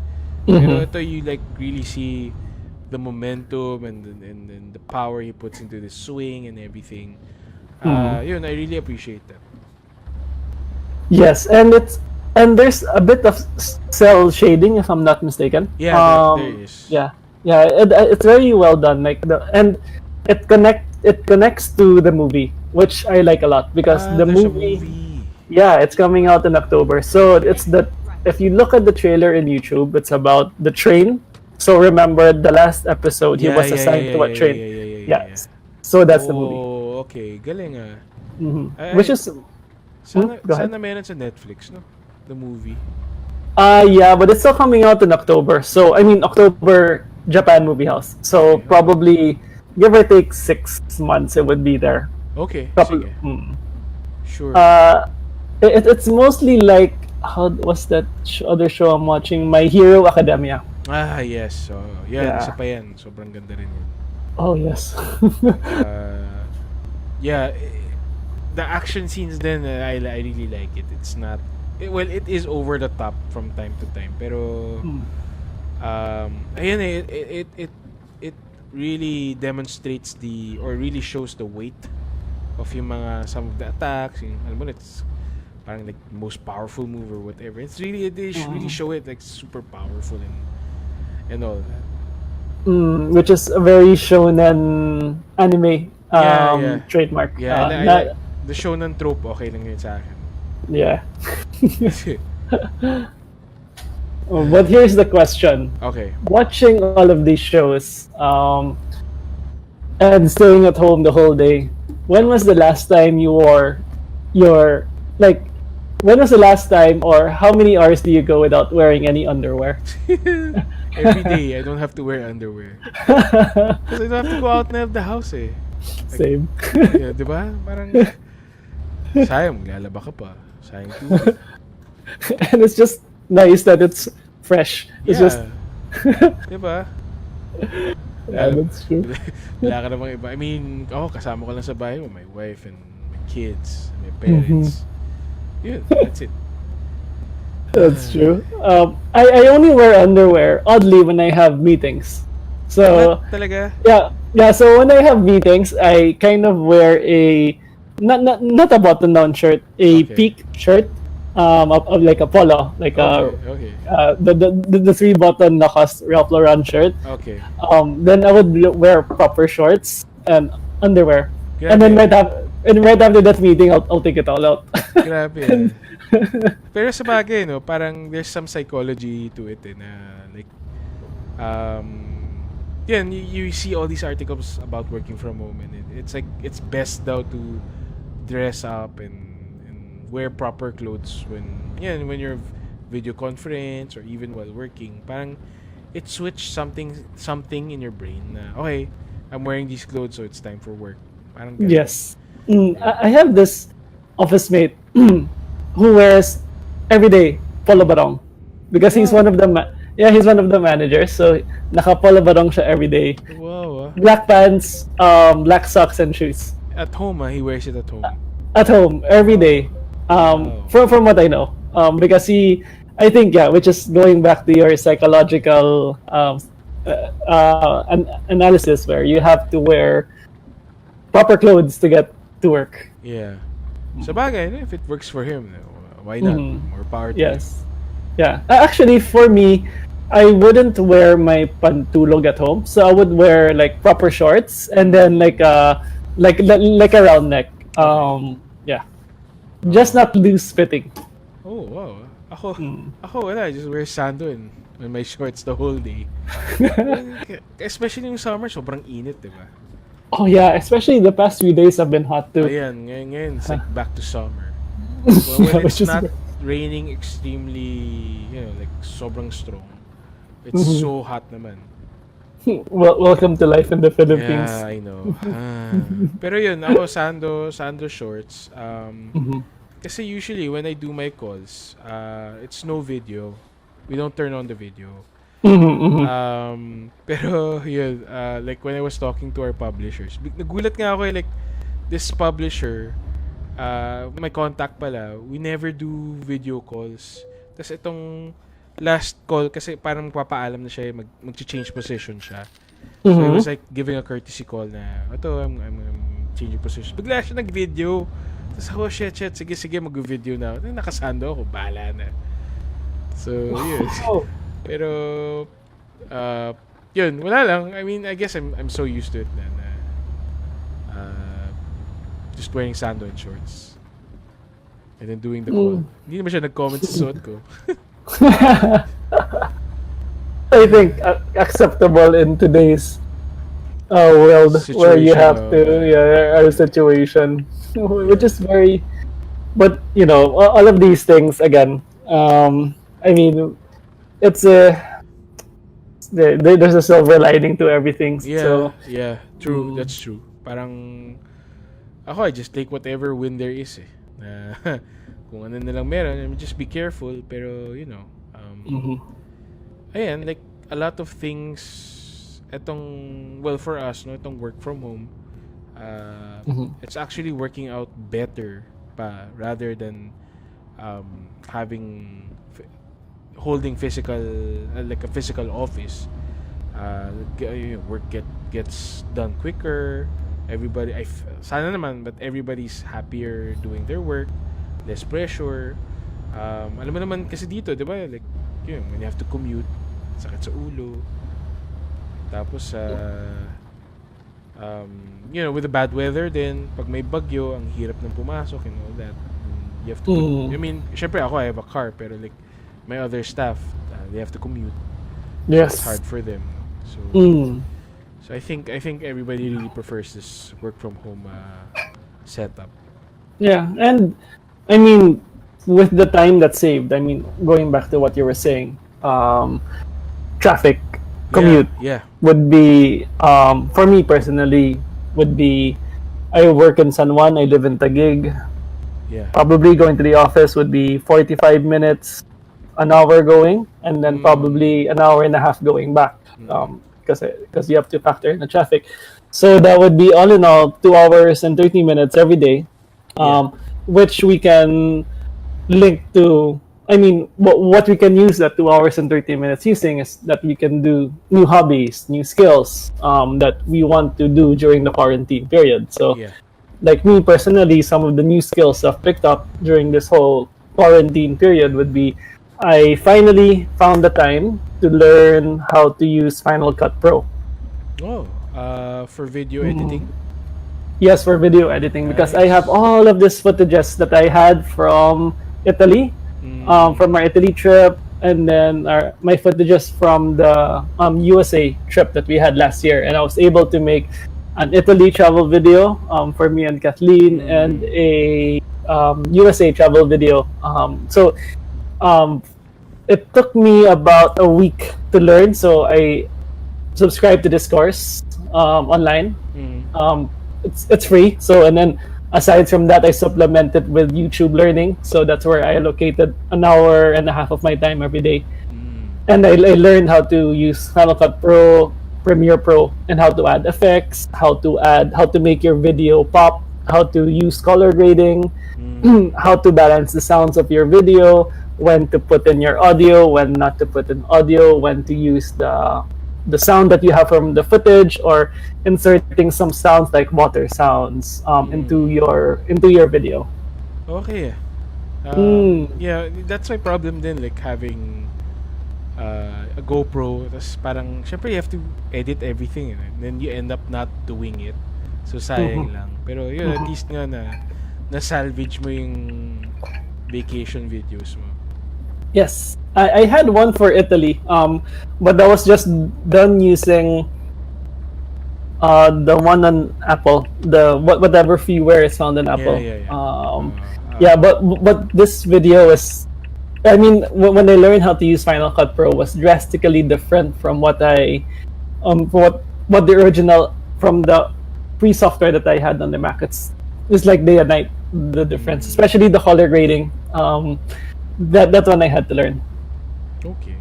Pero ito you like really see the momentum and the power he puts into the swing and everything. Yun, I really appreciate that. Yes, and there's a bit of cell shading if I'm not mistaken. Yeah, there is. Yeah, it's very well done. Like and it connects to the movie, which I like a lot because the There's a movie. Yeah, it's coming out in October. So it's the if you look at the trailer in YouTube, it's about the train. So remember the last episode, he was assigned to a train. Yeah. So that's the movie. Oh, okay. Galing ah. Which is Sana, go ahead. sana meron sa Netflix, no? The movie. Yeah, but it's still coming out in October. So I mean October Japan Movie House. So probably give or take 6 months it would be there. Okay, Couple, sige. Sure. it's mostly like how was that other show I'm watching? My Hero Academia. Yes. So, yan, Yeah. isa pa yan. Sobrang ganda rin yun. Oh yes. Yeah, the action scenes then I really like it. It's not well, it is over the top from time to time, pero ayun it really demonstrates or really shows the weight of yung mga some of the attacks. Yung, alam mo, it's parang like most powerful move or whatever. It's really they really show it like super powerful and all that. Which is a very shonen anime Yeah. trademark. Yeah, I like the shonen trope. Okay lang yun sa akin. Yeah. But here's the question. Okay. Watching all of these shows and staying at home the whole day, when was the last time you wore your like when was the last time or how many hours do you go without wearing any underwear? Every day, I don't have to wear underwear. Because I don't have to go out of the house eh. Like, Same. Yeah, di ba? Parang, sayang, maglalaba ka pa. Sayang tubig. And it's just nice that it's fresh. It's just di ba? yeah, that's true. Wala ka namang iba. I mean, kasama ko lang sa bahay mo. My wife and my kids, my parents. Yun, that's it. That's true. I only wear underwear oddly when I have meetings. So Talaga? yeah. So when I have meetings, I kind of wear a not a button-down shirt, a Okay. peak shirt, of like a polo, like Okay. the 3-button Lacoste Ralph Lauren shirt. Okay. Then I would wear proper shorts and underwear, and then Grabe. right after that meeting, I'll take it all out. Grabe. Pero sa bagay, no, parang there's some psychology to it, na like, yan, you see all these articles about working from home, and it's like, it's best daw to dress up and wear proper clothes when you're video conference or even while working. Parang, it switched something in your brain na, okay, I'm wearing these clothes, so it's time for work. Parang ganun. Yes. Yeah. I have this office mate who wears every day polo barong because he's Wow. one of the he's one of the managers, so naka polo barong siya every day. Wow. Black pants, black socks and shoes. At home, he wears it at home. At home every day. Wow. From what I know, because I think, yeah, which is going back to your psychological analysis, where you have to wear proper clothes to get to work. Yeah. Sa bagay, if it works for him, why not? More power to him. Yes. Yeah. Actually, for me, I wouldn't wear my pantulog at home, so I would wear like proper shorts and then like a round neck. Yeah. Just not loose fitting. Oh, wow. Ako wala. I just wear sando and my shorts the whole day. Especially in summer, sobrang init, diba? Oh yeah, especially the past few days have been hot too. Ayan, ngayon it's like back to summer. Well, when Which it's is not raining extremely, like sobrang strong, it's so hot naman. welcome to life in the Philippines. Yeah, I know. Pero yun, ako sando shorts. Kasi usually when I do my calls, it's no video. We don't turn on the video. Pero yun, like when I was talking to our publishers, nagulat nga ako, like this publisher, my contact pala, we never do video calls. Tapos itong last call, kasi parang papaalam na siya, mag-change position siya. So it was like giving a courtesy call na, ito, I'm changing position. Bigla siya nag-video. Tapos ako, shit, sige, mag-video na. Nakasando ako, bahala na. So, yun. Pero, yun, wala lang. I mean, I guess I'm so used to it na just wearing sando and shorts. And then doing the call. Hindi naman siya nag-comment sa suot ko. I think acceptable in today's world where you have to our situation, which is very. But all of these things again. I mean, it's there's a silver lining to everything. Yeah, yeah, true. That's true. Parang ako, I just take whatever win there is. Kung ano na lang meron, just be careful. Pero ayan, like a lot of things. Well, for us, itong work from home, it's actually working out better pa rather than holding physical, like a physical office. Work gets done quicker. Everybody, sana naman, but everybody's happier doing their work, less pressure. Alam mo naman kasi dito, di ba? Like, when you have to commute, sakit sa ulo. Tapos, with the bad weather, then pag may bagyo, ang hirap ng pumasok and all that. You have to. I mean, syempre ako, I have a car, pero like my other staff, they have to commute. Yes, it's hard for them. So, so I think everybody really prefers this work from home setup. Yeah, and I mean, with the time that's saved, I mean, going back to what you were saying, traffic commute would be, for me personally, would be, I work in San Juan, I live in Taguig. Yeah. Probably going to the office would be 45 minutes, an hour going, and then probably an hour and a half going back. Because you have to factor in the traffic. So that would be all in all 2 hours and 30 minutes every day, which we can link to. I mean, what we can use that 2 hours and 30 minutes using is that we can do new hobbies, new skills that we want to do during the quarantine period. So like me personally, some of the new skills I've picked up during this whole quarantine period would be I finally found the time to learn how to use Final Cut Pro. Oh, for video Mhm. editing. Yes, for video editing, because I have Nice. all of these footages that I had from Italy, Mm, from our Italy trip, and then my footages from the USA trip that we had last year. And I was able to make an Italy travel video for me and Kathleen, and mm, a USA travel video. Um, it took me about a week to learn, so I subscribed to this course online. mm, um, it's free. So, and then aside from that, I supplemented with YouTube learning. So that's where I allocated an hour and a half of my time every day, mm, and I learned how to use Final Cut Pro, Premiere Pro, and how to add effects, how to make your video pop, how to use color grading, mm, how to balance the sounds of your video, when to put in your audio, when not to put in audio, when to use the sound that you have from the footage, or inserting some sounds like water sounds mm. into your video. Okay. Mm. Yeah, that's my problem then, like having a GoPro. Tapos parang, syempre you have to edit everything. And then you end up not doing it. So Mhm. sayang lang. Pero yun, at Mhm. least nga na-salvage mo yung vacation videos mo. Yes, I had one for Italy, but that was just done using the one on Apple, whatever freeware is found on Yeah, Apple. yeah, yeah. Yeah, but this video is, I mean, when I learned how to use Final Cut Pro, was drastically different from what the original, from the free software that I had on the Mac. It's like day and night, the difference, Mm, especially the color grading. That one I had to learn. okay.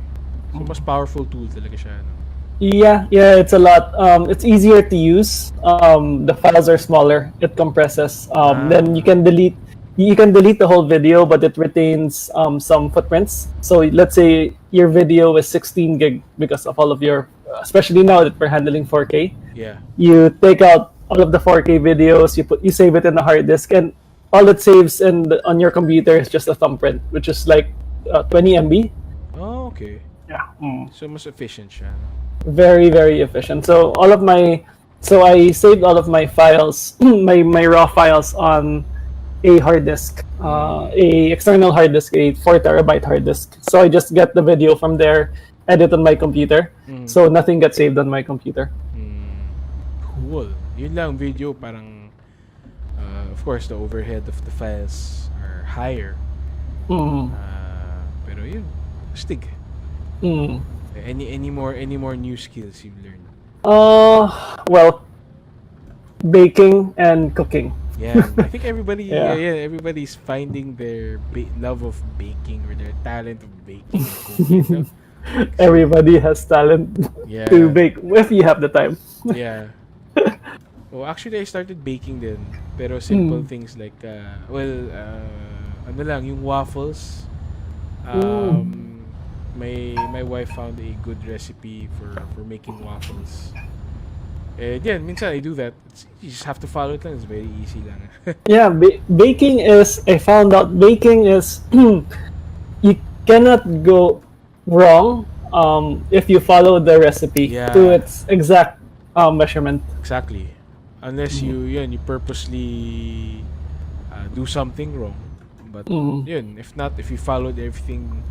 So mas powerful tool talaga siya, no? Yeah, it's a lot. It's easier to use. The files are smaller. It compresses. Then Ah, you can delete the whole video, but it retains some footprints. So let's say your video is 16 gig because of all of your, especially now that we're handling 4K. yeah. You take out all of the 4K videos. You save it in the hard disk, and all it saves on your computer is just a thumbprint, which is like 20 MB. Oh, okay. Yeah. So mas efficient siya, no? Very efficient. So I saved all of my files, my raw files on a hard disk, Mm, a external hard disk, a 4 terabyte hard disk. So I just get the video from there, edit on my computer, mm, so nothing gets saved on my computer. mm. Cool. Yun lang, video parang, of course, the overhead of the files are higher. Mm. Pero yun, astig. Mm. Any more new skills you've learned? Well, baking and cooking. Yeah, I think everybody, Yeah. yeah, everybody's finding their love of baking or their talent of baking and cooking. No? So Everybody has talent to yeah, bake if you have the time. yeah. Oh, actually, I started baking din. Pero simple Mm. things like, ano lang, yung waffles. Mm. My wife found a good recipe for making waffles. And yeah, minsan I do that. You just have to follow it lang. It's very easy lang. Yeah, baking is, I found out baking is, you cannot go wrong if you follow the recipe to Yeah, its exact measurement. exactly. Unless you purposely do something wrong. But Mm. yun, if you followed everything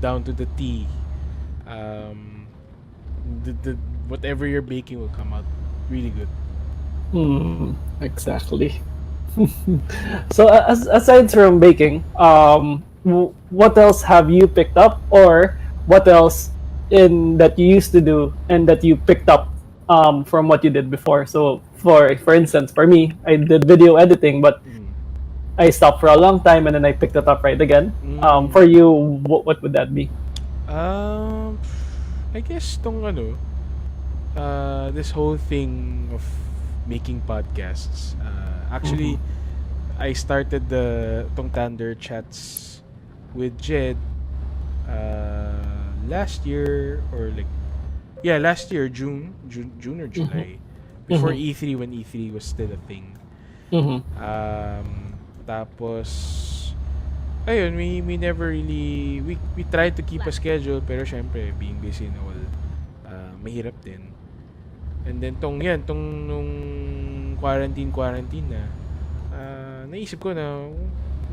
down to the T, um, the whatever you're baking will come out really good. Mm. Exactly. So aside from baking, what else have you picked up, or what else in that you used to do and that you picked up from what you did before? So for instance, for me, I did video editing, but Mm. I stopped for a long time and then I picked it up right again. For Mm. you, what would that be? Um, I guess this whole thing of making podcasts. Mm-hmm. Actually, I started tong Tander chats with Jed last year, or like, yeah, last year June or Mm-hmm. July, before Mm-hmm. E3, when E3 was still a thing. Mhm. Tapos, ayun, we never really, we tried to keep a schedule, pero syempre, being busy and all, mahirap din. And then, tong quarantine na, naisip ko na,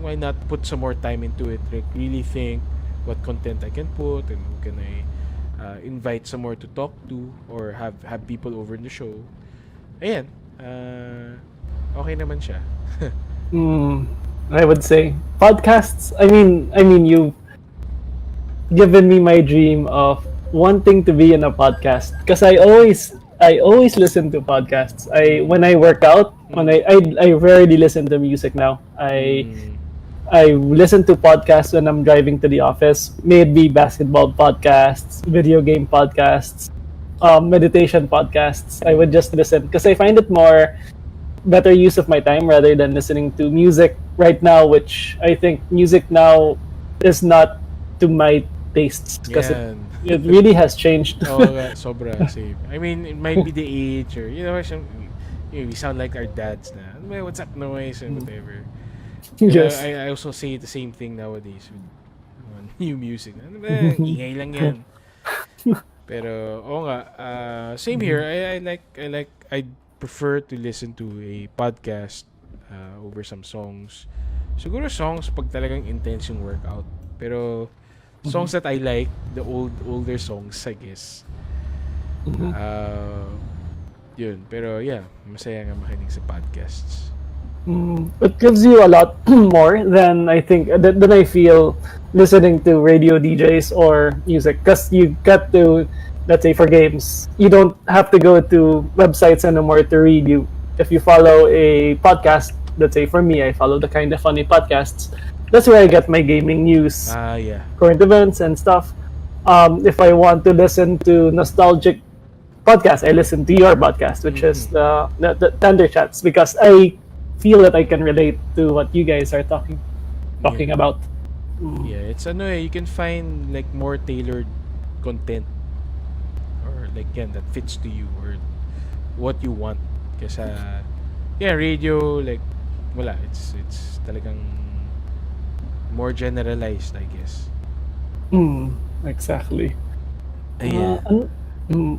why not put some more time into it? Like, really think what content I can put, and who can I invite some more to talk to, or have people over in the show. Ayan, okay naman siya. Mm, I would say podcasts. I mean, you've given me my dream of wanting to be in a podcast because I always listen to podcasts. When I work out, when I rarely listen to music now. Mm, I listen to podcasts when I'm driving to the office. May it be basketball podcasts, video game podcasts, meditation podcasts. I would just listen because I find it more better use of my time rather than listening to music right now, which I think music now is not to my tastes because it, yan. it really has changed. Oo nga, sobra same. I mean, it might be the age, or, we sound like our dads na, ano ba, what's up noise, and whatever. Yes. I also say the same thing nowadays with new music. Ano ba, ingay lang yan. Pero, oo nga, same here. I prefer to listen to a podcast over some songs. Siguro songs pag talagang intense yung workout. Pero, songs that I like, the older songs, I guess. Yun. Pero, yeah, masaya nga makinig sa podcasts. It gives you a lot more than I feel listening to radio DJs or music because you got to, let's say for games, you don't have to go to websites anymore to read. You If you follow a podcast, let's say for me, I follow the Kind of Funny podcasts. That's where I get my gaming news, Yeah. current events and stuff. If I want to listen to nostalgic podcasts, I listen to your podcast, which is the Tander Chats, because I feel that I can relate to what you guys are talking about. Yeah, it's you can find like more tailored content, or like that fits to you or what you want. Kasi radio, like wala, it's talagang more generalized, I guess. Exactly. Yeah.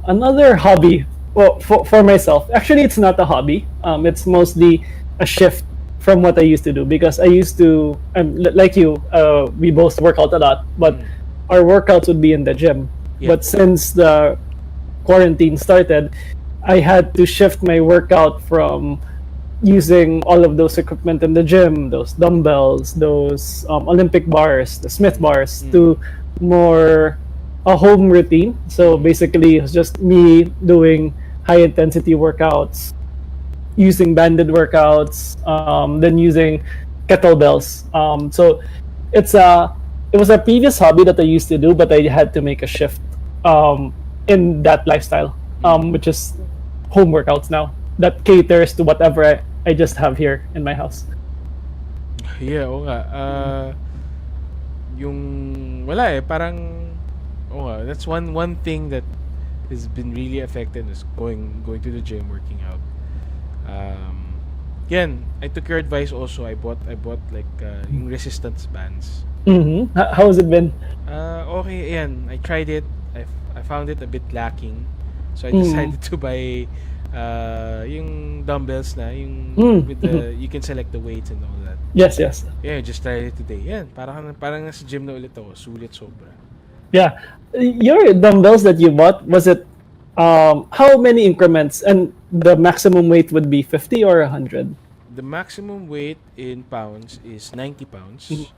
Another hobby, well, for myself, actually, it's not a hobby. It's mostly a shift from what I used to do because I used to, like you, we both work out a lot, but our workouts would be in the gym. Yeah. But since the quarantine started, I had to shift my workout from using all of those equipment in the gym, those dumbbells, those Olympic bars, the Smith bars, to more a home routine. So basically, it's just me doing high intensity workouts, using banded workouts, then using kettlebells. So it was a previous hobby that I used to do, but I had to make a shift in that lifestyle, which is home workouts now that caters to whatever I just have here in my house. Yeah, oo nga. Yung wala parang that's one thing that has been really affected is going to the gym, working out. I took your advice also. I bought like yung resistance bands. How has it been? Okay, I tried it. I found it a bit lacking. So I decided to buy yung dumbbells na, yung with the you can select the weights and all that. Yes. Yeah, just tried it today. Parang nasa gym na ulit ako. Sulit sobra. Yeah. Your dumbbells that you bought, was it how many increments, and the maximum weight would be 50 or 100? The maximum weight in pounds is 90 pounds.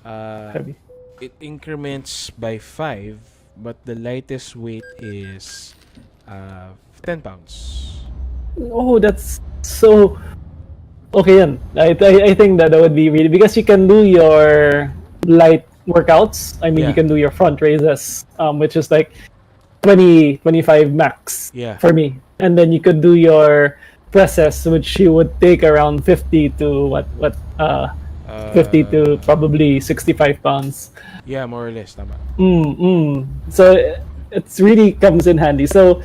Heavy. It increments by 5, but the lightest weight is 10 pounds. Oh, that's so okay. Yan. I think that would be really, because you can do your light workouts. I mean, you can do your front raises, which is like 20-25 max for me, and then you could do your presses, which you would take around 50 to 50 to probably 65 pounds. Yeah, more or less. Tama. So it's really comes in handy. So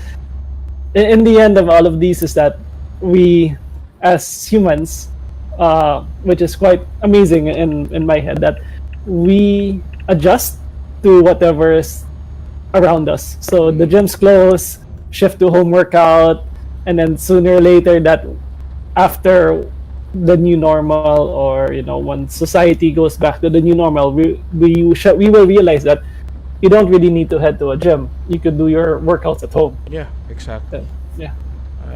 in the end of all of these is that as humans, which is quite amazing in my head, that we adjust to whatever is around us. So the Mm. gyms close, shift to home workout, and then sooner or later that after the new normal, or when society goes back to the new normal, we will realize that you don't really need to head to a gym. You could do your workouts at home. Yeah, Uh, exactly. yeah.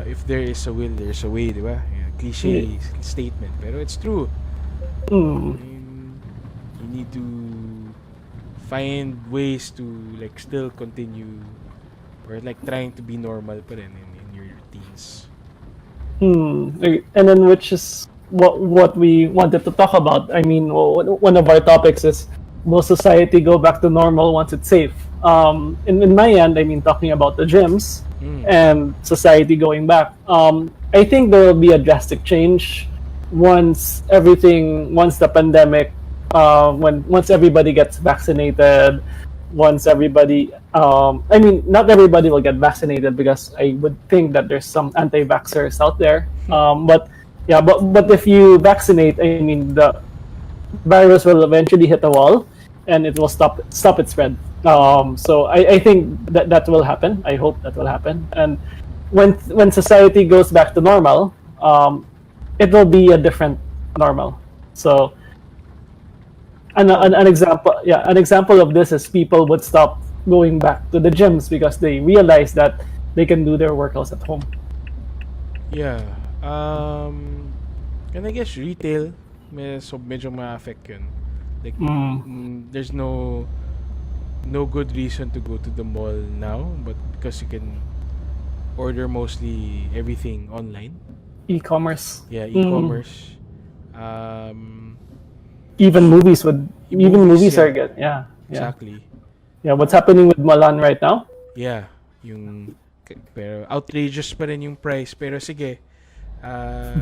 If there is a will, there's a way, di ba? Yeah, Yeah. cliche statement, pero it's true. I Mm. mean, you need to find ways to like still continue or like trying to be normal pa rin in your routines. And then, which is what we wanted to talk about. I mean, one of our topics is, will society go back to normal once it's safe? In my end, I mean, talking about the gyms Mm. and society going back. I think there will be a drastic change once the pandemic, once everybody gets vaccinated, once everybody, I mean, not everybody will get vaccinated, because I would think that there's some anti-vaxxers out there. But yeah, but if you vaccinate, I mean, the virus will eventually hit a wall, and it will stop its spread. So I think that will happen. I hope that will happen. And when society goes back to normal, it will be a different normal. So Oh, an example of this is people would stop going back to the gyms because they realize that they can do their workouts at home. yeah. And I guess retail, so medyo ma-affect yun. Like, Mm. there's no good reason to go to the mall now, but because you can order mostly everything online. E-commerce. Yeah, Mm. e-commerce. Um, Even movies yeah, are good. Yeah, yeah, exactly. yeah. What's happening with Milan right now? Yeah, yung pero outrageous pa rin yung price, pero sige. Uh,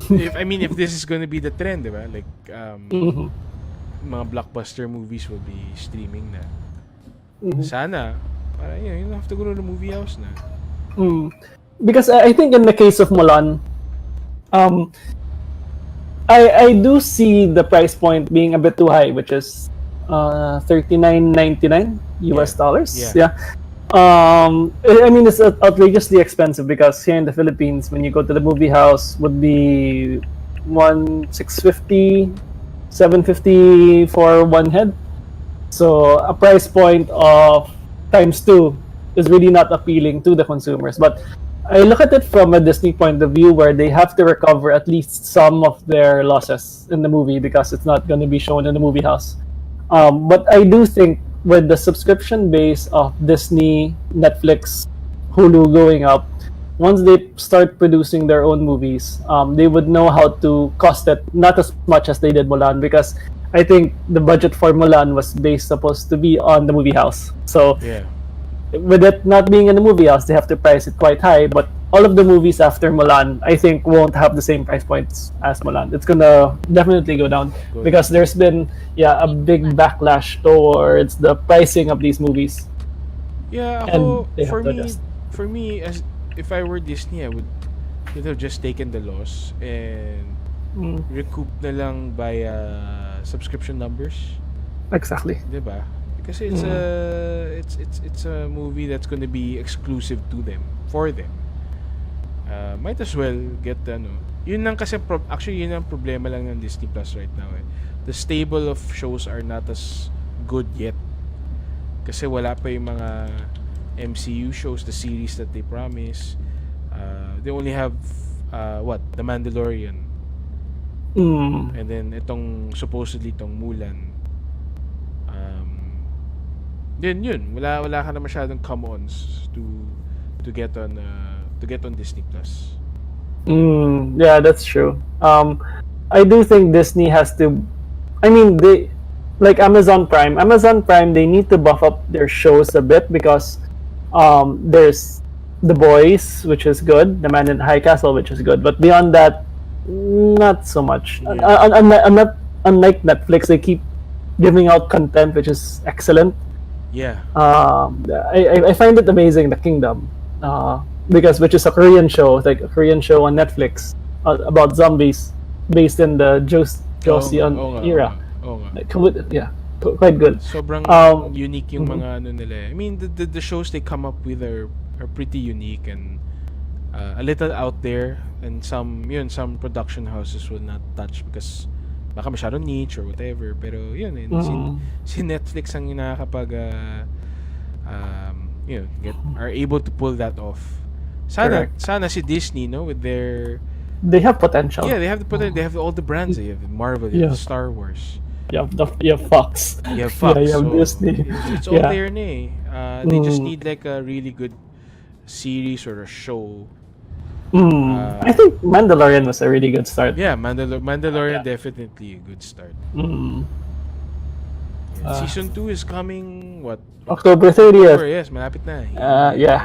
if this is gonna be the trend, diba? Like Mhm. mga blockbuster movies will be streaming na. Mhm. Sana para you don't have to go to the movie house na. Mm. Because I think in the case of Mulan, um, I do see the price point being a bit too high, which is $39.99 Yeah. US dollars. Yeah. Yeah. I mean, it's outrageously expensive, because here in the Philippines, when you go to the movie house, would be 1,650, 750 for one head. So a price point of times two is really not appealing to the consumers. But I look at it from a Disney point of view, where they have to recover at least some of their losses in the movie, because it's not going to be shown in the movie house. But I do think with the subscription base of Disney, Netflix, Hulu going up, once they start producing their own movies, they would know how to cost it, not as much as they did Mulan, because I think the budget for Mulan was supposed to be on the movie house. So Yeah. with it not being in the movie house, they have to price it quite high. But all of the movies after Mulan, I think, won't have the same price points as Mulan. It's gonna definitely go down, Go because down. there's been a big backlash towards the pricing of these movies, Yeah, and ako they have to adjust. for me as if I were Disney, I would have just taken the loss and Mm, recoup na lang via subscription numbers, exactly. 'di ba? Kasi Mm, it's a movie that's going to be exclusive to them, for them. Might as well get ano. Yun lang kasi actually yun ang problema lang ng Disney Plus right now eh. The stable of shows are not as good yet. Kasi wala pa yung mga MCU shows, the series that they promise. They only have The Mandalorian, mm, and then itong supposedly itong Mulan. Then yun, wala ka na masyadong come-ons to get on Disney Plus. yeah, that's true. I do think Disney has to. I mean, they like Amazon Prime. Amazon Prime, they need to buff up their shows a bit, because there's The Boys, which is good, The Man in the High Castle, which is good, but beyond that, not so much. Yeah. I'm not unlike Netflix. They keep giving out content which is excellent. Yeah. I find it amazing, The Kingdom. which is a Korean show, like a Korean show on Netflix about zombies, based in the Oo nga, Joseon oo nga, oo nga, era. oo nga. Like, yeah, quite good. Sobrang Um, unique yung mhm, mga ano nila. I mean, the shows they come up with are pretty unique and a little out there, and some production houses will not touch because baka masyadong niche or whatever, pero yun mhm, si Netflix ang nakakapag are able to pull that off. correct. Sana si Disney, no, with their They have potential. they have all the brands. They have Marvel, you have Yeah, Star Wars, you have Fox. you have Yeah, you Fox, have so Disney. it's all Yeah. there na eh. They just Mm, need like a really good series or a show. I think Mandalorian was a really good start. Yeah, Mandalorian Yeah. definitely a good start. Mm. Yeah, season 2 is coming what? October October, 30th. yes, malapit na. Yeah. Yeah.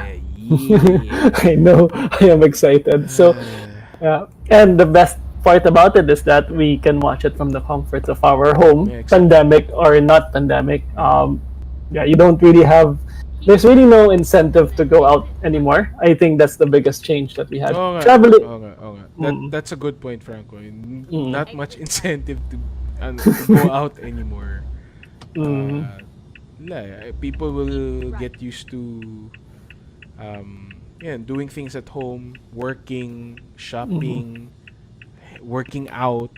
I know. I am excited. So, and the best part about it is that we can watch it from the comforts of our home, Yeah, exactly. pandemic or not pandemic. Yeah, you don't really have. There's really no incentive to go out anymore. I think that's the biggest change that we had. Oo nga, Traveling. oo nga, oo nga. Mm, That's a good point, Franco. mm, Not much incentive to go out anymore. mm, People will get used to doing things at home, working, mhm, shopping, working out,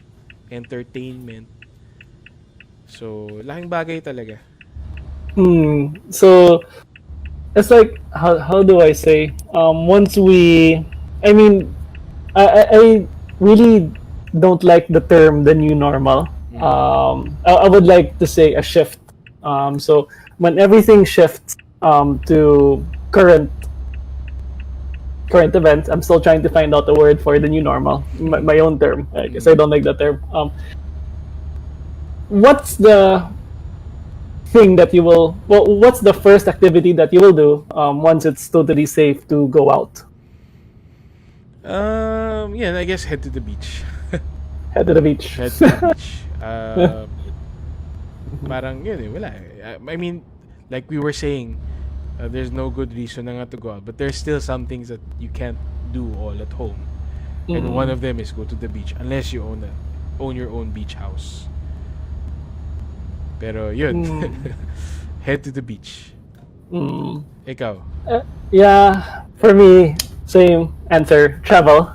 entertainment. So, laking bagay talaga. So it's like, how do I say? Once we, I mean, I really don't like the term the new normal. I would like to say a shift. So when everything shifts to current events, I'm still trying to find out the word for the new normal, my own term, because I don't like that term. What's the thing that you will? Well, what's the first activity that you will do once it's totally safe to go out? Yeah, I guess head to the beach. Head to the beach. Head to the beach. Parang yun eh, wala eh. I mean, like we were saying, there's no good reason na nga to go out, but there's still some things that you can't do all at home. And one of them is go to the beach unless you own your own beach house. Pero yun. Head to the beach. Ikaw? Yeah, for me, same answer. Travel.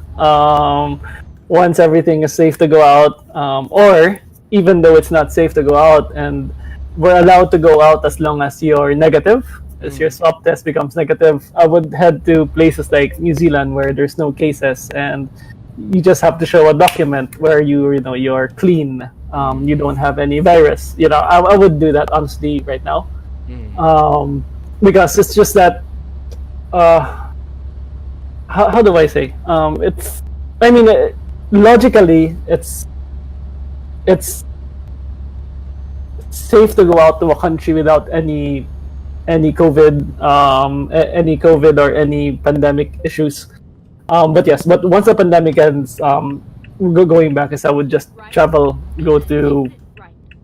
Once everything is safe to go out, or even though it's not safe to go out, and we're allowed to go out as long as you're negative, as your swab test becomes negative, I would head to places like New Zealand where there's no cases, and you just have to show a document where you're clean. You don't have any virus. I would do that honestly right now, because it's just that. How do I say? It's. I mean, logically, it's safe to go out to a country without any COVID or any pandemic issues. But yes, but once the pandemic ends, going back is I would just travel, go to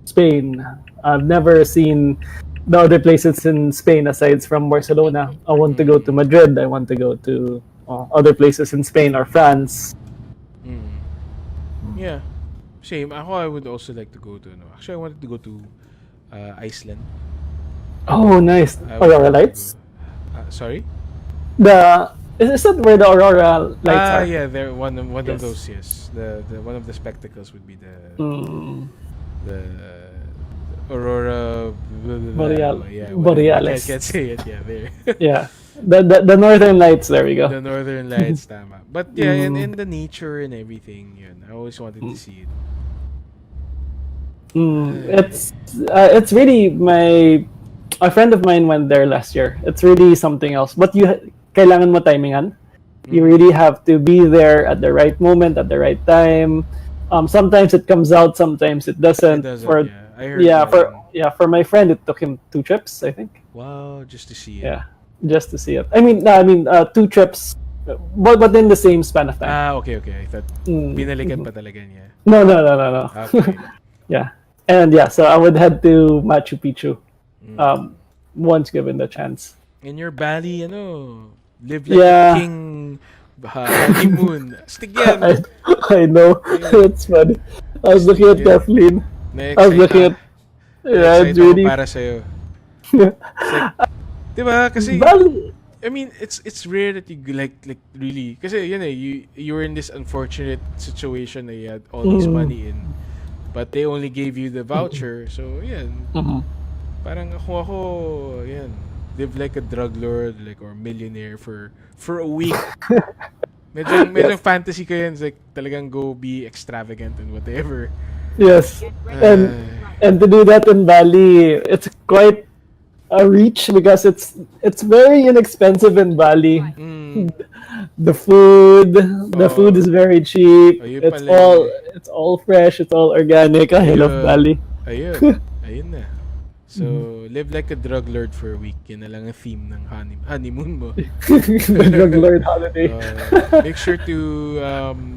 Spain. I've never seen the other places in Spain aside from Barcelona. I want to go to Madrid. I want to go to other places in Spain or France. Yeah. Same. I would also like to go to, actually, I wanted to go to Iceland. Oh, nice. I would Aurora love to lights. go. Sorry? Is that where the Aurora lights are? Yeah, they're one of Yes. those. Yes, the one of the spectacles would be the aurora. Yeah, whatever. Borealis. Can't say it. Yeah, there. Yeah. The Northern Lights. There we go. The Northern Lights, tama. But yeah, and the nature and everything. Yun, I always wanted to see it. It's really a friend of mine went there last year. It's really something else. But kailangan mo timingan. You really have to be there at the right moment, at the right time. Sometimes it comes out, sometimes it doesn't. It doesn't, yeah. I heard For my friend, it took him 2 trips, I think. Wow, just to see it. Yeah, just to see it. I mean, 2 trips, but in the same span of time. Okay. I thought binalikan pa talaga niya. No. Okay. Yeah, and yeah, so I would head to Machu Picchu, once given the chance. In your Bali, Live like a king. Honeymoon. Stick yan. I know. Yeah. It's funny. I was looking at Kathleen. I was looking at Na-excite it's ako really para sa'yo. It's like, diba? Kasi, Bali. I mean, it's rare that you like really, kasi yun eh, you were in this unfortunate situation na you had all this money in, but they only gave you the voucher. So, yan. Parang ako, yan. Live like a drug lord, like, or millionaire for a week. Medyo fantasy ko yan. It's like, talagang go be extravagant and whatever. Yes. And to do that in Bali, it's quite a reach because it's very inexpensive in Bali. The food is very cheap. It's all fresh, it's all organic. I love Bali. Ayun na. So, live like a drug lord for a week. Yun na lang ang theme ng honeymoon mo. Drug lord holiday. Make sure to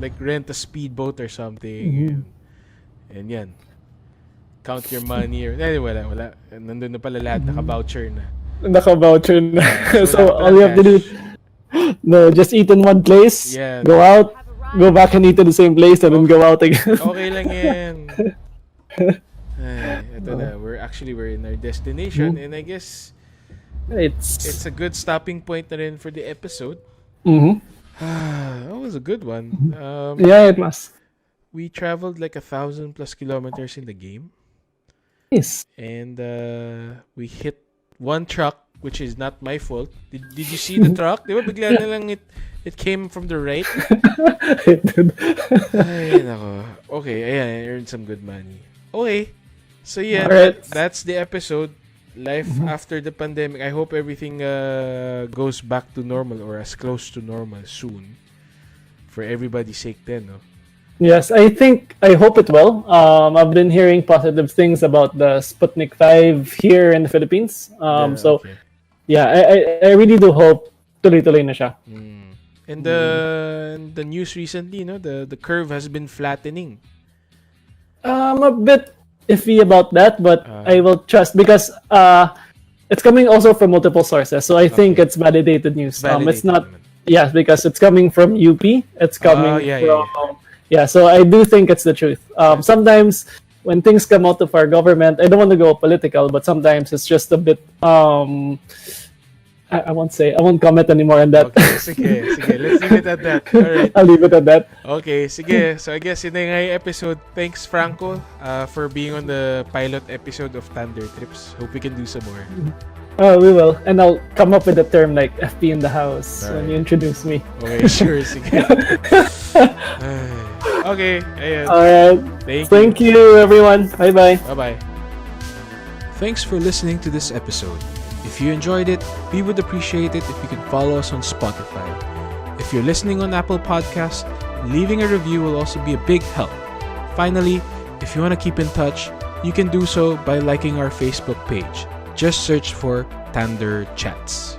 like rent a speedboat or something. And yan. Count your money. Wala. Nandun na pala lahat. Naka-voucher na. So all you have to do, just eat in one place. Yeah. Go out, go back and eat in the same place, and then go out again. Okay lang yan. Ito na. We're in our destination, and I guess it's a good stopping point na rin for the episode. That was a good one. Yeah, it was. We traveled like 1,000+ kilometers in the game. Yes. And we hit one truck, which is not my fault. Did you see the truck? Di ba bigla na lang it came from the right? It did. Ay, nako. Okay, ayan, I earned some good money. Okay. So yeah, Alright. that's the episode. Life after the pandemic. I hope everything goes back to normal or as close to normal soon. For everybody's sake then, no? Yes, I hope it will. I've been hearing positive things about the Sputnik 5 here in the Philippines. I really do hope tuloy-tuloy na siya. And the news recently, no, the curve has been flattening. I'm a bit iffy about that, but I will trust because it's coming also from multiple sources. So I think it's validated news. It's not because it's coming from UP. It's coming from so I do think it's the truth. Sometimes when things come out of our government, I don't want to go political, but sometimes it's just a bit I won't comment anymore on that. Okay, sige. Let's leave it at that. All right. I'll leave it at that. Okay, sige. So I guess yun na yung episode. Thanks, Franco, for being on the pilot episode of Tander Trips. Hope we can do some more. We will. And I'll come up with a term like FP in the house when you introduce me. Okay, sure. Sige. Okay, ayan. Alright. Thank you, everyone. Bye-bye. Bye-bye. Thanks for listening to this episode. If you enjoyed it, we would appreciate it if you could follow us on Spotify. If you're listening on Apple Podcasts, leaving a review will also be a big help. Finally, if you want to keep in touch, you can do so by liking our Facebook page. Just search for Tander Chats.